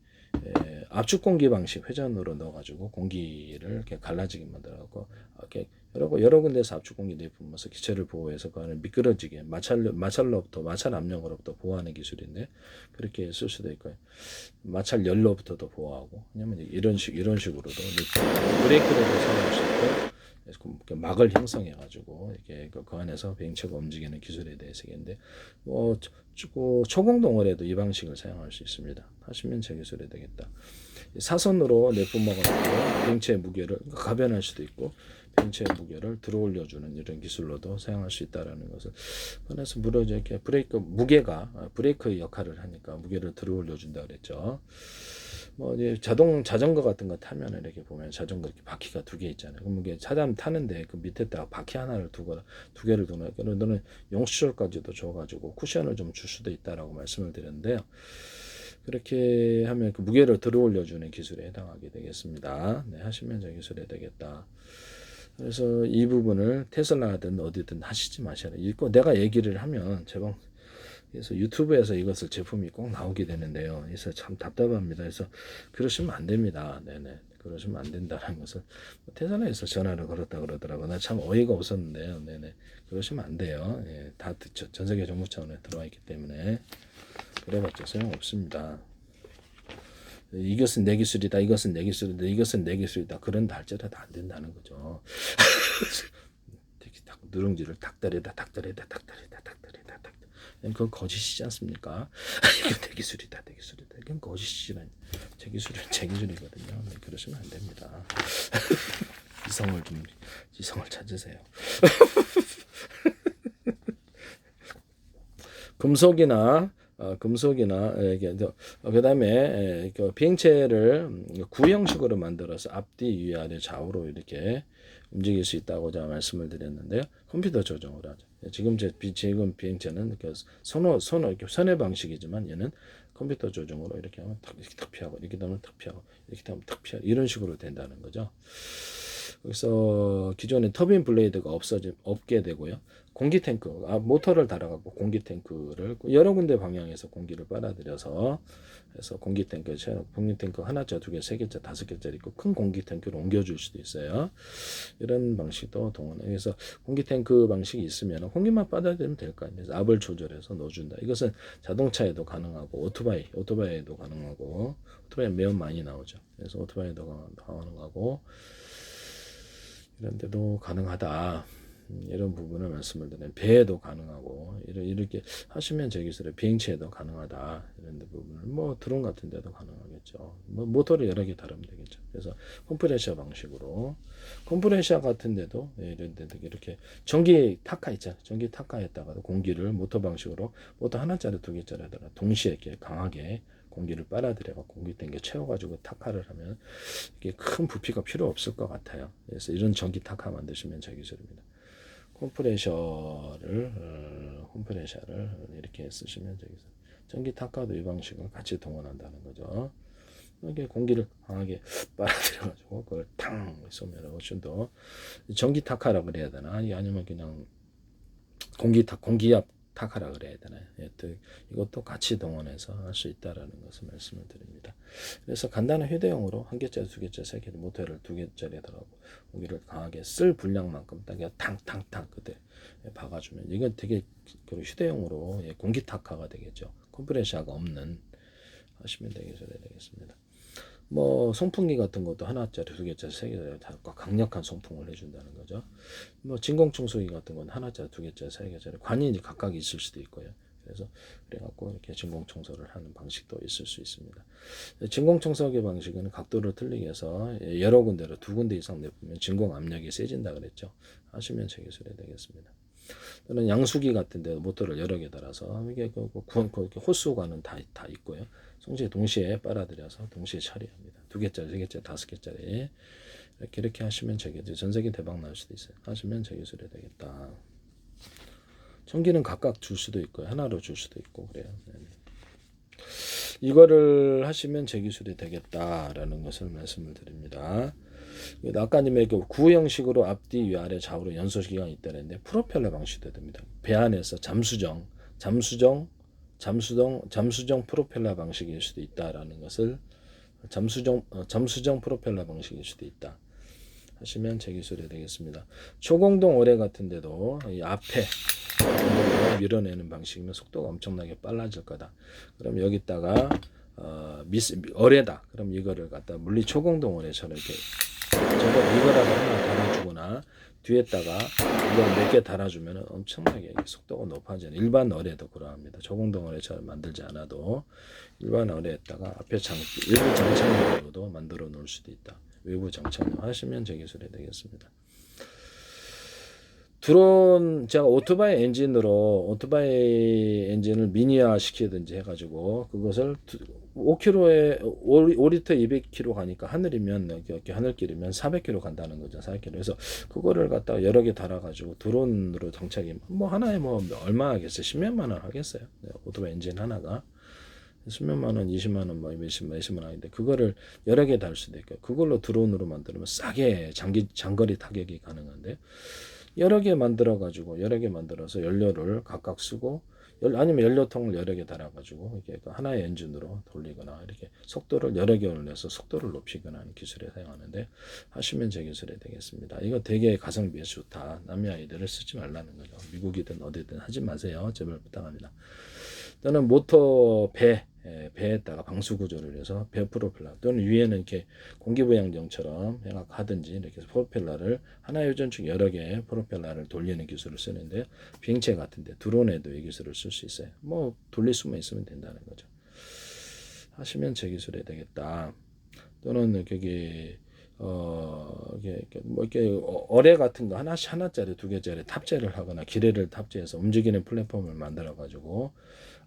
압축 공기 방식 회전으로 넣어가지고 공기를 이렇게 갈라지게 만들어갖고 이렇게 여러 군데서 압축 공기 내뿜어서 기체를 보호해서 그 안에 미끄러지게 마찰 압력으로부터 보호하는 기술인데 그렇게 쓸 수도 있고요. 마찰 열로부터도 보호하고 왜냐면 이런 식으로도 브레이크로도 사용할 수 있고. 막을 형성해가지고 이렇게 그 안에서 비행체가 움직이는 기술에 대해서 얘기인데 초공동을 해도 이 방식을 사용할 수 있습니다. 하시면 제 기술이 되겠다. 사선으로 내뿜어가지고 비행체의 무게를 가변할 수도 있고 비행체의 무게를 들어올려주는 이런 기술로도 사용할 수 있다라는 것을 그래서 무려 이렇게 무게가 브레이크의 역할을 하니까 무게를 들어올려준다 그랬죠. 자전거 같은 거 타면 이렇게 보면 자전거 이렇게 바퀴가 2개 있잖아요. 그럼 이게 사람 타는데 그 밑에다가 바퀴 하나를 두거나 2개를 두거나 너는 용수철까지도 줘가지고 쿠션을 좀 줄 수도 있다라고 말씀을 드렸는데요. 그렇게 하면 그 무게를 들어올려주는 기술에 해당하게 되겠습니다. 네, 하시면 저 기술이 되겠다. 그래서 이 부분을 테슬라든 어디든 하시지 마셔라. 이거 내가 얘기를 하면 제방 그래서 유튜브에서 이것을 제품이 꼭 나오게 되는데요. 그래서 참 답답합니다. 그래서 그러시면 안 됩니다. 네네. 그러시면 안 된다는 것을 테슬라에서 전화를 걸었다 그러더라고요. 나 참 어이가 없었는데요. 네네. 그러시면 안 돼요. 예, 다 전 세계 정부 차원에 들어와 있기 때문에 그래봤자 소용없습니다. 이것은 내 기술이다. 이것은 내 기술이다. 이것은 내 기술이다. 그런 날짜라도 안 된다는 거죠. 누룽지를 닭다리다. 그건 거짓이지 않습니까? 이건 내 기술이다. 이건 거짓이란 제 기술이거든요. 네, 그러시면 안 됩니다. 이성을 찾으세요. 금속이나 그다음에 비행체를 구형식으로 만들어서 앞뒤 위아래 좌우로 이렇게 움직일 수 있다고 제가 말씀을 드렸는데요. 컴퓨터 조정을 하죠. 지금 비행체는 선의 방식이지만 얘는 컴퓨터 조정으로 이렇게 하면 탁 피하고 이렇게 하면 탁 피하고 이렇게 하면 탁 피하고 이런 식으로 된다는 거죠. 그래서 기존에 터빈 블레이드가 없게 되고요. 공기 탱크, 모터를 달아갖고 공기 탱크를 여러 군데 방향에서 공기를 빨아들여서 해서 공기 탱크 하나짜, 두 개, 세 개짜, 다섯 개짜리 있고 큰 공기 탱크를 옮겨줄 수도 있어요. 이런 방식도 동원해서 공기 탱크 방식이 있으면 공기만 빨아들이면 될 거 아니에요. 그래서 압을 조절해서 넣어준다. 이것은 자동차에도 가능하고 오토바이에도 가능하고 오토바이 매우 많이 나오죠. 그래서 오토바이도 가능하고 이런 데도 가능하다. 이런 부분을 말씀을 드리는 배에도 가능하고 이렇게 하시면 제 기술에 비행체에도 가능하다 이런 부분을 뭐 드론 같은 데도 가능하겠죠. 뭐 모터를 여러 개 달으면 되겠죠. 그래서 컴프레셔 방식으로 컴프레셔 같은 데도 이런 데도 이렇게 전기 타카 있잖아요. 전기 타카에다가 공기를 모터 방식으로 모터 하나짜리 두 개짜리에다가 동시에 이렇게 강하게 공기를 빨아들여가 공기 땡겨 채워가지고 타카를 하면 이게 큰 부피가 필요 없을 것 같아요. 그래서 이런 전기 타카 만드시면 제 기술입니다. 컴프레셔를 이렇게 쓰시면 되겠어요. 전기 타카도 이 방식을 같이 동원한다는 거죠. 이렇게 공기를 강하게 빨아들여가지고 그걸 탕 쏘면 훨씬 더 전기 타카라고 그래야 되나? 아니면 그냥 공기압 타카라 그래야 되나요? 이것도 같이 동원해서 할 수 있다라는 것을 말씀을 드립니다. 그래서 간단한 휴대용으로 한 개짜리, 두 개짜리, 세 개짜리 모터를 두 개짜리에 들어가고 공기를 강하게 쓸 분량만큼 딱 탕탕탕 그때 박아주면 이건 되게 휴대용으로 공기 타카가 되겠죠. 컴프레셔가 없는 하시면 되겠습니다. 뭐 송풍기 같은 것도 하나짜리, 두 개짜리, 세 개짜리 다 강력한 송풍을 해준다는 거죠. 뭐 진공청소기 같은 건 하나짜리, 두 개짜리, 세 개짜리 관이 각각 있을 수도 있고요. 그래서 그래갖고 이렇게 진공청소를 하는 방식도 있을 수 있습니다. 진공청소기 방식은 각도를 틀리게 해서 여러 군데로 두 군데 이상 내보면 진공 압력이 세진다 그랬죠. 하시면 제 기술이 되겠습니다. 또는 양수기 같은 데 모터를 여러 개 달아서 이게 호수관은 다 있고요. 송지에 동시에 빨아들여서 동시에 처리합니다. 두 개짜리, 세 개짜리, 다섯 개짜리 이렇게 하시면 되겠죠. 전세계 대박 날 수도 있어요. 하시면 제 기술이 되겠다. 전기는 각각 줄 수도 있고요. 하나로 줄 수도 있고 그래요. 네네. 이거를 하시면 제 기술이 되겠다라는 것을 말씀을 드립니다. 아까님의 구 형식으로 앞뒤 위아래 좌우로 연소기가 있다는데 프로펠러 방식도 됩니다. 배 안에서 잠수정 프로펠러 방식일 수도 있다라는 것을 잠수정 프로펠러 방식일 수도 있다 하시면 제 기술이 되겠습니다. 초공동 어뢰 같은 데도 이 앞에 밀어내는 방식이면 속도가 엄청나게 빨라질 거다. 그럼 여기다가 어뢰다. 그럼 이거를 갖다 물리 초공동 어뢰처럼 이렇게 이거라도 하나 달아주거나 뒤에다가 이걸 몇 개 달아주면 엄청나게 속도가 높아지는 일반 어뢰도 그러합니다. 초공동 어뢰처럼 만들지 않아도 일반 어뢰에다가 앞에 외부 장착용으로도 만들어 놓을 수도 있다. 외부 장착용 하시면 제 기술이 되겠습니다. 드론 제가 오토바이 엔진을 미니화 시키든지 해가지고 그것을 5km에 5리터 200km 가니까 하늘이면 이렇게 하늘길이면 400km 간다는 거죠. 400km. 그래서 그거를 갖다가 여러 개 달아가지고 드론으로 정착이 뭐 하나에 뭐 얼마 하겠어요? 10몇만 원 하겠어요. 오토바이 엔진 하나가 10몇만 원, 20만 원, 뭐 몇십만 원인데 그거를 여러 개 달 수도 있고 그걸로 드론으로 만들면 싸게 장거리 타격이 가능한데. 여러 개 만들어서 연료를 각각 쓰고 아니면 연료통을 여러 개 달아가지고 이렇게 하나의 엔진으로 돌리거나 이렇게 속도를 여러 개 올려서 속도를 높이거나 하는 기술에 사용하는데 하시면 제 기술이 되겠습니다. 이거 되게 가성비에 좋다. 남의 아이들을 쓰지 말라는 거죠. 미국이든 어디든 하지 마세요. 제발 부탁합니다. 또는 모터 배에다가 방수 구조를 해서 배 프로펠러 또는 위에는 이렇게 공기부양정처럼 하든지 이렇게 프로펠러를 하나의 유전축 여러 개의 프로펠러를 돌리는 기술을 쓰는데 비행체 같은데 드론에도 이 기술을 쓸 수 있어요. 뭐 돌릴 수만 있으면 된다는 거죠. 하시면 제 기술이 되겠다. 또는 이렇게 어뢰 같은 거 하나짜리 두 개짜리 탑재를 하거나 기뢰를 탑재해서 움직이는 플랫폼을 만들어 가지고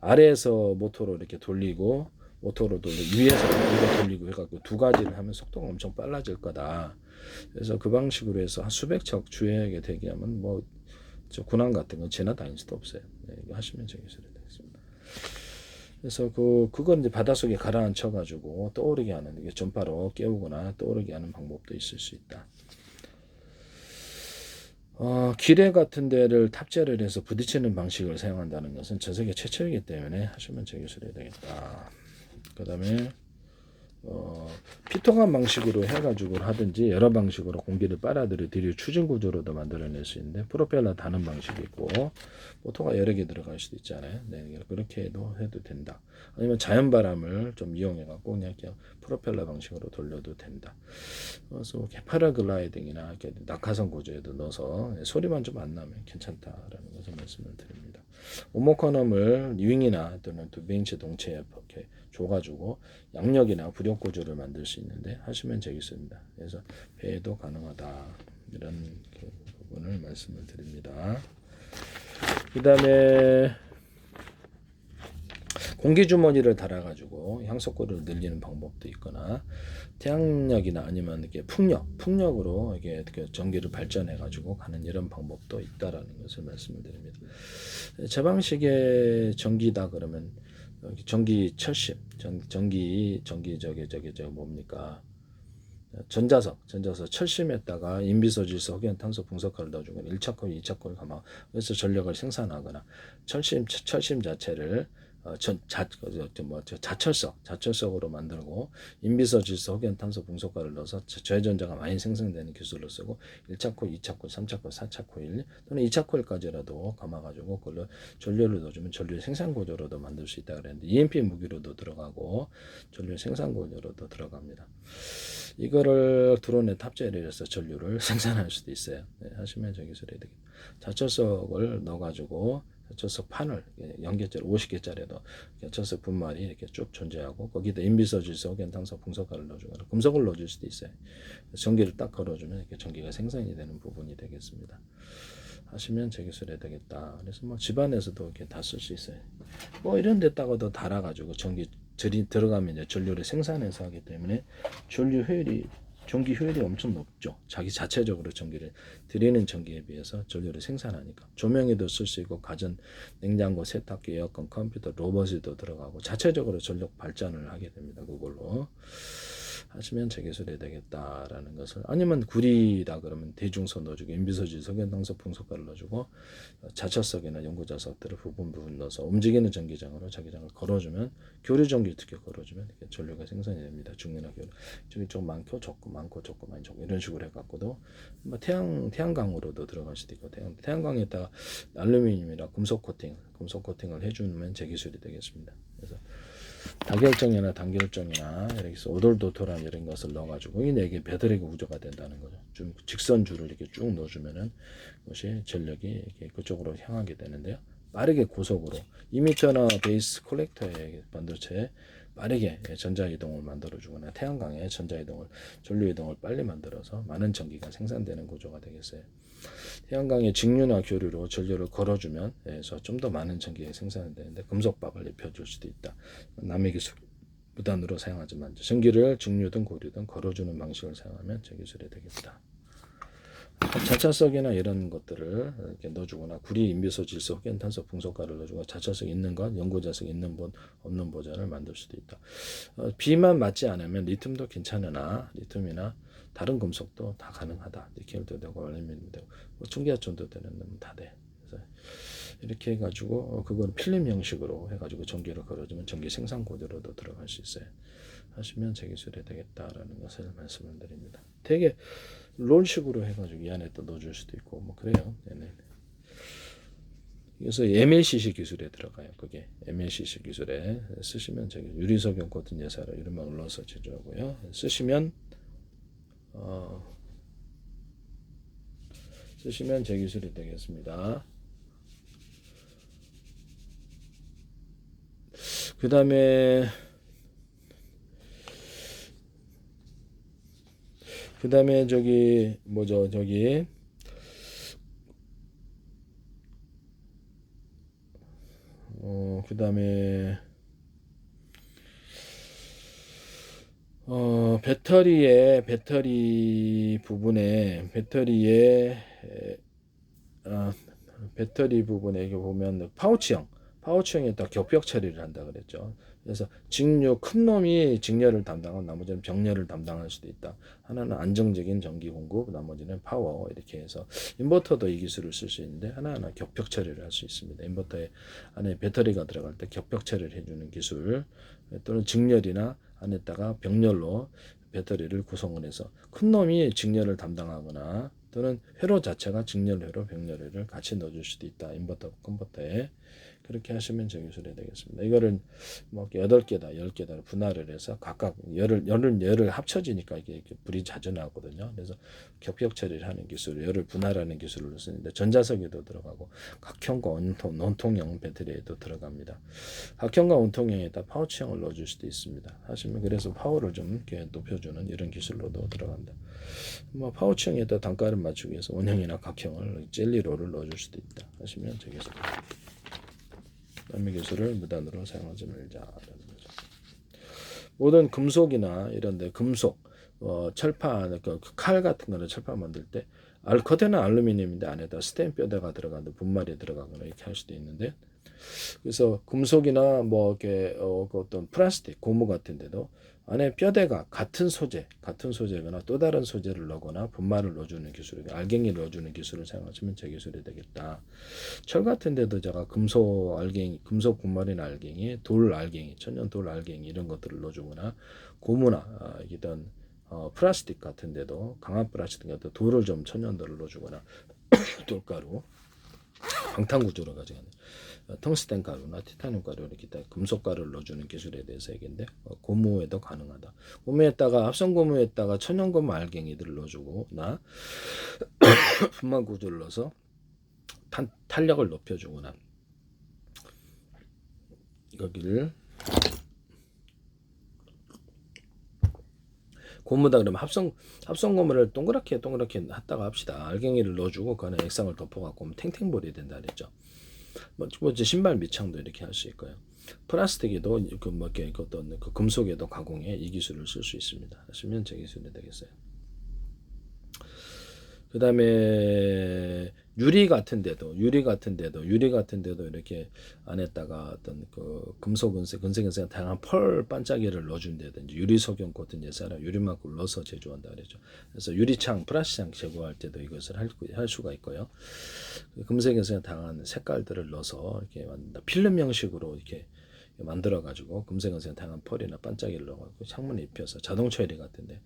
아래에서 모터로 이렇게 돌리고 위에서 이거 돌리고 해갖고 두 가지를 하면 속도가 엄청 빨라질 거다. 그래서 그 방식으로 해서 한 수백 척 주행하게 되게 하면 뭐 저 군함 같은 건 지나다닐 수도 없어요. 네, 이거 하시면 제 기술이 되겠습니다. 그래서 그건 이제 바닷속에 가라앉혀가지고 떠오르게 하는 이게 전파로 깨우거나 떠오르게 하는 방법도 있을 수 있다. 기뢰 같은 데를 탑재를 해서 부딪히는 방식을 사용한다는 것은 전 세계 최초이기 때문에 하시면 제 기술이 되겠다. 그 다음에 피통한 방식으로 해가지고 하든지 여러 방식으로 공기를 빨아들여 뒤로 추진 구조로도 만들어낼 수 있는데 프로펠러 다는 방식이 있고 모터가 여러 개 들어갈 수도 있잖아요. 네, 그렇게 해도 된다. 아니면 자연바람을 좀 이용해갖고 그냥 프로펠러 방식으로 돌려도 된다. 그래서 패러글라이딩이나 이렇게 낙하산 구조에도 넣어서 소리만 좀 안 나면 괜찮다라는 것을 말씀을 드립니다. 오목커넘을 윙이나 또는 비행체 동체에 이렇게 줘가지고 양력이나 부력 구조를 만들 수 있는데 하시면 되겠습니다. 그래서 배에도 가능하다 이런 부분을 말씀을 드립니다. 그 다음에 공기주머니를 달아가지고 향속구를 늘리는 방법도 있거나 태양력이나 아니면 이렇게 풍력으로 이게 전기를 발전해가지고 가는 이런 방법도 있다라는 것을 말씀을 드립니다. 제 방식의 전기다 그러면 전기 철심, 전기 저기 뭡니까? 전자석 철심에다가 인비소질소 흑연탄소 분석가를 넣어주고 1차 코일, 2차 코일 감아 그래서 전력을 생산하거나 철심 자체를 자철석으로 만들고 인비소질소 흑연탄소 분석가를 넣어서 저해전자가 많이 생성되는 기술을 쓰고 1차 코일, 2차 코일, 3차 코일, 4차 코일 또는 2차 코일까지라도 감아가지고 그걸로 전류를 넣어주면 전류 생산 구조로도 만들 수 있다 그랬는데 EMP 무기로도 들어가고 전류 생산 구조로도 들어갑니다. 이거를 드론에 탑재를 해서 전류를 생산할 수도 있어요. 네, 하시면 저기 소리 되겠다. 자철석을 넣어가지고 자철석 판을 연계절 50개짜리도 자철석 분말이 이렇게 쭉 존재하고 거기다 인비소질소 흑연탄소 분석가를 넣어주거나 금속을 넣어줄 수도 있어요. 전기를 딱 걸어주면 이렇게 전기가 생산이 되는 부분이 되겠습니다. 하시면 제 기술이 되겠다. 그래서 뭐 집안에서도 이렇게 다 쓸 수 있어요. 뭐 이런 데다가도 달아가지고 전기 들어가면 이제 전류를 생산해서 하기 때문에 전기 효율이 엄청 높죠. 자기 자체적으로 전기를 드리는 전기에 비해서 전류를 생산하니까 조명에도 쓸 수 있고 가전 냉장고, 세탁기, 에어컨, 컴퓨터, 로봇에도 들어가고 자체적으로 전력 발전을 하게 됩니다. 그걸로 하시면 제 기술이 되겠다라는 것을 아니면 구리다 그러면 대중소 넣어주고 인비소질 석연탄소 풍속가를 넣어주고 자철석이나 연구자석들을 부분 넣어서 움직이는 전기장으로 자기장을 걸어주면 교류 전기 특히 걸어주면 이렇게 전류가 생산이 됩니다. 중류나 교류 저기 좀 많고 적고 많이 적고 이런 식으로 해갖고도 뭐 태양광으로도 들어갈 수도 있고 태양광에다가 알루미늄이나 금속 코팅을 해주면 제 기술이 되겠습니다. 그래서 다결정이나 단결정이나 이렇게 오돌도돌한 이런 것을 넣어가지고 이게 배터리 구조가 된다는 거죠. 좀 직선 줄을 이렇게 쭉 넣어주면은 그것이 전력이 이렇게 그쪽으로 향하게 되는데요. 빠르게 고속으로 2m나 베이스 콜렉터의 반도체에 빠르게 전자이동을 만들어주거나 태양광의 전류이동을 빨리 만들어서 많은 전기가 생산되는 구조가 되겠어요. 태양광의 직류나 교류로 전류를 걸어주면 좀 더 많은 전기가 생산이 되는데 금속밥을 입혀줄 수도 있다. 남의 기술 무단으로 사용하지만 전기를 직류든 고류든 걸어주는 방식을 사용하면 저 기술이 되겠다. 자철석이나 이런 것들을 이렇게 넣어주거나 구리, 인비소질소, 흑연탄소 분석가를 넣어주고 자철석 있는 것, 연고자석 있는 본 없는 보전을 만들 수도 있다. 비만 맞지 않으면 리튬도 괜찮으나 리튬이나 다른 금속도 다 가능하다. 니켈도 되고 알루미늄도 되고 충기화천도 되는 놈 다 돼. 그래서 이렇게 해가지고 그걸 필름 형식으로 해가지고 전기를 걸어주면 전기 생산 구조로도 들어갈 수 있어요. 하시면 제 기술이 되겠다라는 것을 말씀을 드립니다. 되게 롤식으로 해가지고 이 안에 또 넣어줄 수도 있고 뭐 그래요. 네네. 그래서 MLCC 기술에 들어가요. 그게 MLCC 기술에 쓰시면 저기 유리석용 코튼 예사로 이름만 올라서 제조하고요. 쓰시면 제 기술이 되겠습니다. 그 다음에 저기 뭐죠 저기 그 다음에 배터리 부분에 배터리 부분에 이렇게 보면 파우치형 파워추형에다 격벽 처리를 한다 그랬죠. 그래서 직류 큰 놈이 직렬을 담당하고 나머지는 병렬을 담당할 수도 있다. 하나는 안정적인 전기 공급, 나머지는 파워 이렇게 해서 인버터도 이 기술을 쓸 수 있는데 하나하나 격벽 처리를 할 수 있습니다. 인버터에 안에 배터리가 들어갈 때 격벽 처리를 해주는 기술 또는 직렬이나 안에다가 병렬로 배터리를 구성을 해서 큰 놈이 직렬을 담당하거나 또는 회로 자체가 직렬회로 병렬회를 같이 넣어줄 수도 있다. 인버터 컨버터에 그렇게 하시면 저 기술이 되겠습니다. 이거를 뭐 8개다 10개다 분할을 해서 각각 열을 합쳐지니까 이게 불이 자주 나거든요. 그래서 격벽 처리를 하는 기술, 열을 분할하는 기술을 쓰는데 전자석에도 들어가고 각형과 원통형 배터리에도 들어갑니다. 각형과 원통형에다 파워치형을 넣어줄 수도 있습니다. 하시면 그래서 파워를 좀 이렇게 높여주는 이런 기술로도 들어간다. 뭐 파워치형에다 단가를 맞추기 위해서 원형이나 각형을 젤리로를 넣어줄 수도 있다. 하시면 되겠습니다. 남의 기술을 무단으로 사용하지 말자라는 거죠. 모든 금속이나 이런데 금속, 철판, 칼 같은 거는 철판 만들 때 겉에는 알루미늄인데 안에다 스텐 뼈대가 들어가는데 분말이 들어가거나 이렇게 할 수도 있는데 그래서 금속이나 뭐 이렇게 어떤 플라스틱 고무 같은데도 안에 뼈대가 같은 소재거나 또 다른 소재를 넣거나 분말을 넣어주는 기술, 알갱이를 넣어주는 기술을 사용하시면 제 기술이 되겠다. 철 같은데도 제가 금속 알갱이, 금속 분말인 알갱이, 돌 알갱이, 천연 돌 알갱이 이런 것들을 넣어주거나 고무나 이런 플라스틱 같은데도 강한 플라스틱 같은 돌을 좀 천연돌을 넣어주거나 돌가루 방탄 구조로 가져가는 텅스텐 가루나 티타늄 가루 이렇게 금속 가루를 넣어주는 기술에 대해서 얘기인데 고무에도 가능하다. 고무에다가 합성 고무에다가 천연 고무 알갱이들을 넣어주고나 분말 구조를 넣어서 탄력을 높여주거나 여기를 고무다 그러면 합성 고무를 동그랗게 했다가 합시다. 알갱이를 넣어주고 그 안에 액상을 덮어갖고 탱탱볼이 된다 그랬죠. 뭐 신발 밑창도 이렇게 할 수 있고요. 플라스틱에도 어떤 금속에도 가공해 이 기술을 쓸 수 있습니다. 하시면 제 기술이 되겠어요. 그 다음에 유리 같은데도 이렇게 안에다가 어떤 금속 근색 다양한 펄 반짝이를 넣어준다든지 유리 석영 코튼 예사라 유리막을 넣어서 제조한다 그랬죠. 그래서 유리창 플라스틱창 제거할 때도 이것을 할 수가 있고요. 금색에서 다양한 색깔들을 넣어서 이렇게 필름 형식으로 이렇게 만들어 가지고 금색은색 다양한 펄이나 반짝이를 넣어가지고 창문에 입혀서 자동차 유리 같은데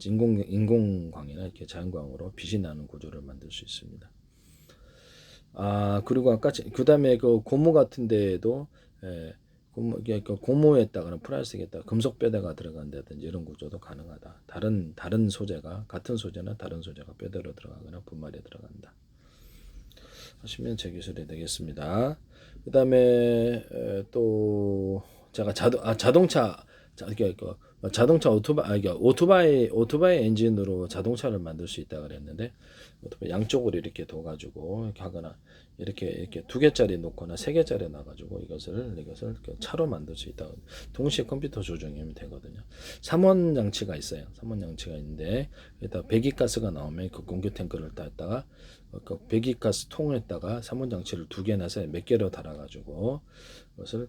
인공광이나 이렇게 자연광으로 빛이 나는 구조를 만들 수 있습니다. 그리고 아까 그 다음에 고무 같은데에도 고무에다가 플라스틱에다가 금속 뼈대가 들어간다든지 이런 구조도 가능하다. 다른 소재가 같은 소재나 다른 소재가 뼈대로 들어가거나 분말이 들어간다. 하시면 제 기술이 되겠습니다. 그 다음에 또 제가 자동차 오토바이 엔진으로 자동차를 만들 수 있다 그랬는데 양쪽으로 이렇게 둬가지고 이렇게 하거나 이렇게 2개짜리 놓거나 3개짜리 놔가지고 이것을 차로 만들 수 있다. 동시에 컴퓨터 조정하면 되거든요. 3원 장치가 있어요. 3원 장치가 있는데 일단 배기가스가 나오면 그 공기 탱크를 땄다가 그 배기가스 통에다가 3원 장치를 2개 놔서 몇 개로 달아가지고 그것을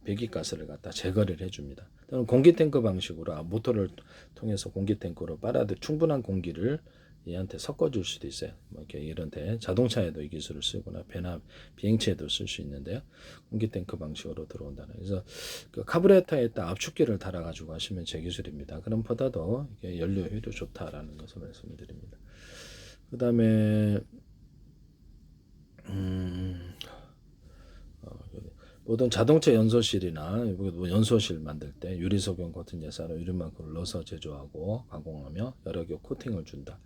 배기가스를 갖다 제거를 해줍니다. 또는 공기 탱크 방식으로 모터를 통해서 공기 탱크로 충분한 공기를 얘한테 섞어줄 수도 있어요. 뭐 이렇게 이런데 자동차에도 이 기술을 쓰거나 배나 비행체에도 쓸 수 있는데요. 공기 탱크 방식으로 들어온다는. 그래서 그 카브레터에다 압축기를 달아가지고 하시면 제 기술입니다. 그럼보다도 이게 연료 효율이 좋다라는 것을 말씀드립니다. 그 다음에 모든 자동차 연소실이나 연소실 만들 때 유리석영 같은 예사로 유리막을 넣어서 제조하고 가공하며 여러 개 코팅을 준다.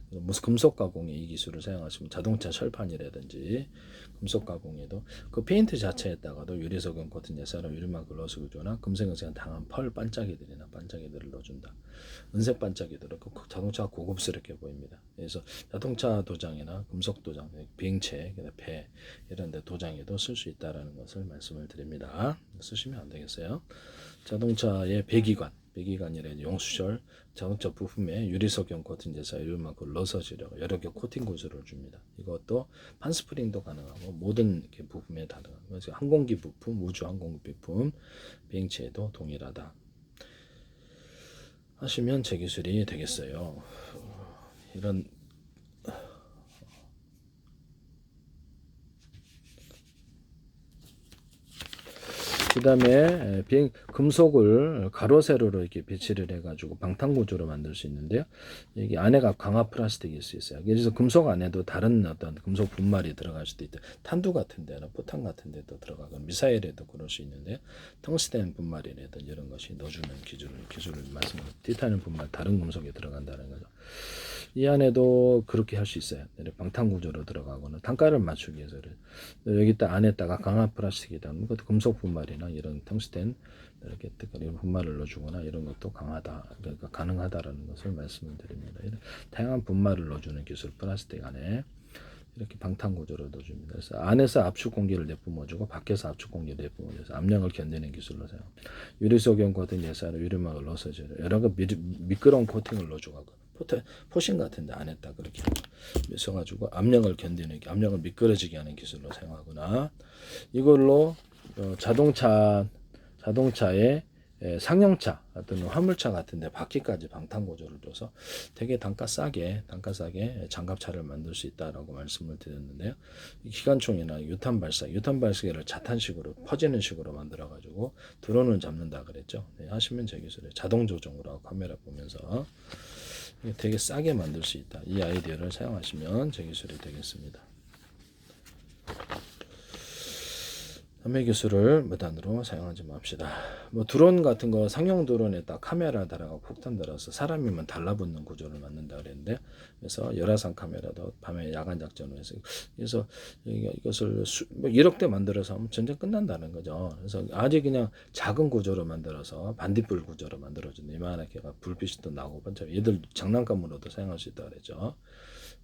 무슨 금속 가공에 이 기술을 사용하시면 자동차 철판이라든지 금속 가공에도 그 페인트 자체에다가도 유리석영 같은 예사로 유리막을 넣어서 주거나 금색은색 다양한 펄 반짝이들을 넣어준다. 은색 반짝이들은 자동차가 고급스럽게 보입니다. 그래서 자동차 도장이나 금속 도장, 비행체, 배 이런 데 도장에도 쓸 수 있다는 것을 말씀을 드립니다. 쓰시면 안 되겠어요. 자동차의 배기관 배기관이라 용수철 자동차 부품에 유리석용 코팅 제사 이만큼 넣어서 여러 개 코팅 구조를 줍니다. 이것도 판스프링도 가능하고 모든 이렇게 부품에 다 가능하고 항공기 부품, 우주 항공기 부품, 비행체에도 동일하다 하시면 제 기술이 되겠어요. 이런 그 다음에 금속을 가로 세로로 이렇게 배치를 해가지고 방탄 구조로 만들 수 있는데요. 여기 안에가 강화 플라스틱일 수 있어요. 그래서 금속 안에도 다른 어떤 금속 분말이 들어갈 수도 있다. 탄두 같은 데나 포탄 같은 데도 들어가고 미사일에도 그럴 수 있는데 텅스텐 분말이라든지 이런 것이 넣어주는 기술을 말씀드립니다. 티타늄 분말 다른 금속에 들어간다는 거죠. 이 안에도 그렇게 할 수 있어요. 방탄 구조로 들어가거나 단가를 맞추기 위해서 여기다 안에다가 강화 플라스틱이다. 그것도 금속 분말이나 이런 텅스텐 이렇게 이런 분말을 넣어주거나 이런 것도 강하다, 그러니까 가능하다라는 것을 말씀을 드립니다. 이런 다양한 분말을 넣어주는 기술, 플라스틱 안에 이렇게 방탄 구조로 넣어줍니다. 그래서 안에서 압축 공기를 내뿜어주고 밖에서 압축 공기를 내뿜어줘서 압력을 견디는 기술로 사용. 유리석용 코팅 예사로 유리막을 넣어서 여러 가 미끄러운 코팅을 넣어주고 포신 같은데 안에다 그렇게 써가지고 압력을 견디는, 압력을 미끄러지게 하는 기술로 사용하거나 이걸로 자동차의 상용차 어떤 화물차 같은데 바퀴까지 방탄 구조를 줘서 되게 단가 싸게 장갑차를 만들 수 있다라고 말씀을 드렸는데요. 기관총이나 유탄 발사기를 자탄식으로 퍼지는 식으로 만들어 가지고 드론을 잡는다 그랬죠. 네, 하시면 제 기술에 자동 조종으로 하고 카메라 보면서 되게 싸게 만들 수 있다. 이 아이디어를 사용하시면 제 기술이 되겠습니다. 남의 기술을 무단으로 사용하지 맙시다. 드론 같은 거 상용 드론에다 카메라 달아서 폭탄 달아서 사람이면 달라붙는 구조를 만든다 그랬는데, 그래서 열화상 카메라도 밤에 야간 작전을 해서 그래서 이것을 1억대 만들어서 하면 전쟁 끝난다는 거죠. 그래서 아주 그냥 작은 구조로 만들어서 반딧불 구조로 만들어준 이만하게 불빛이 또 나고 반짝 얘들 장난감으로도 사용할 수 있다 그랬죠.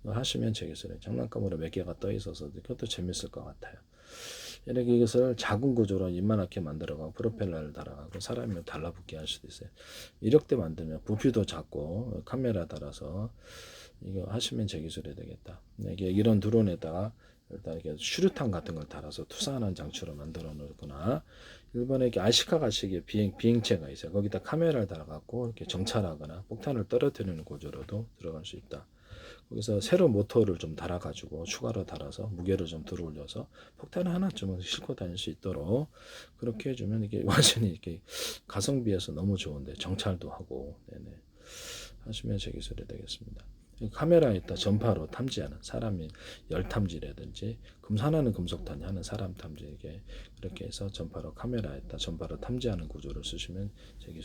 하시면 제 기술에 장난감으로 몇 개가 떠 있어서 그것도 재밌을 것 같아요. 이렇게 이것을 작은 구조로 이만하게 만들어가고 프로펠러를 달아가고 사람이 달라붙게 할 수도 있어요. 1억대 만들면 부피도 작고 카메라 달아서 이거 하시면 제 기술이 되겠다. 이게 이런 드론에다가 일단 이렇게 슈루탄 같은 걸 달아서 투사하는 장치로 만들어 놓거나 일본에 이렇게 아시카가식의 비행체가 있어요. 거기다 카메라를 달아갖고 이렇게 정찰하거나 폭탄을 떨어뜨리는 구조로도 들어갈 수 있다. 거기서 세로 모터를 좀 달아가지고 추가로 달아서 무게를 좀 들어 올려서 폭탄을 하나쯤은 싣고 다닐 수 있도록 그렇게 해주면 이게 완전히 이렇게 가성비에서 너무 좋은데 정찰도 하고 네네 하시면 제 기술이 되겠습니다. 카메라에다 전파로 탐지하는 사람이 열 탐지라든지 하나는 금속탄이 하는 사람 탐지 이게 그렇게 해서 전파로 카메라에다 전파로 탐지하는 구조를 쓰시면 제 기술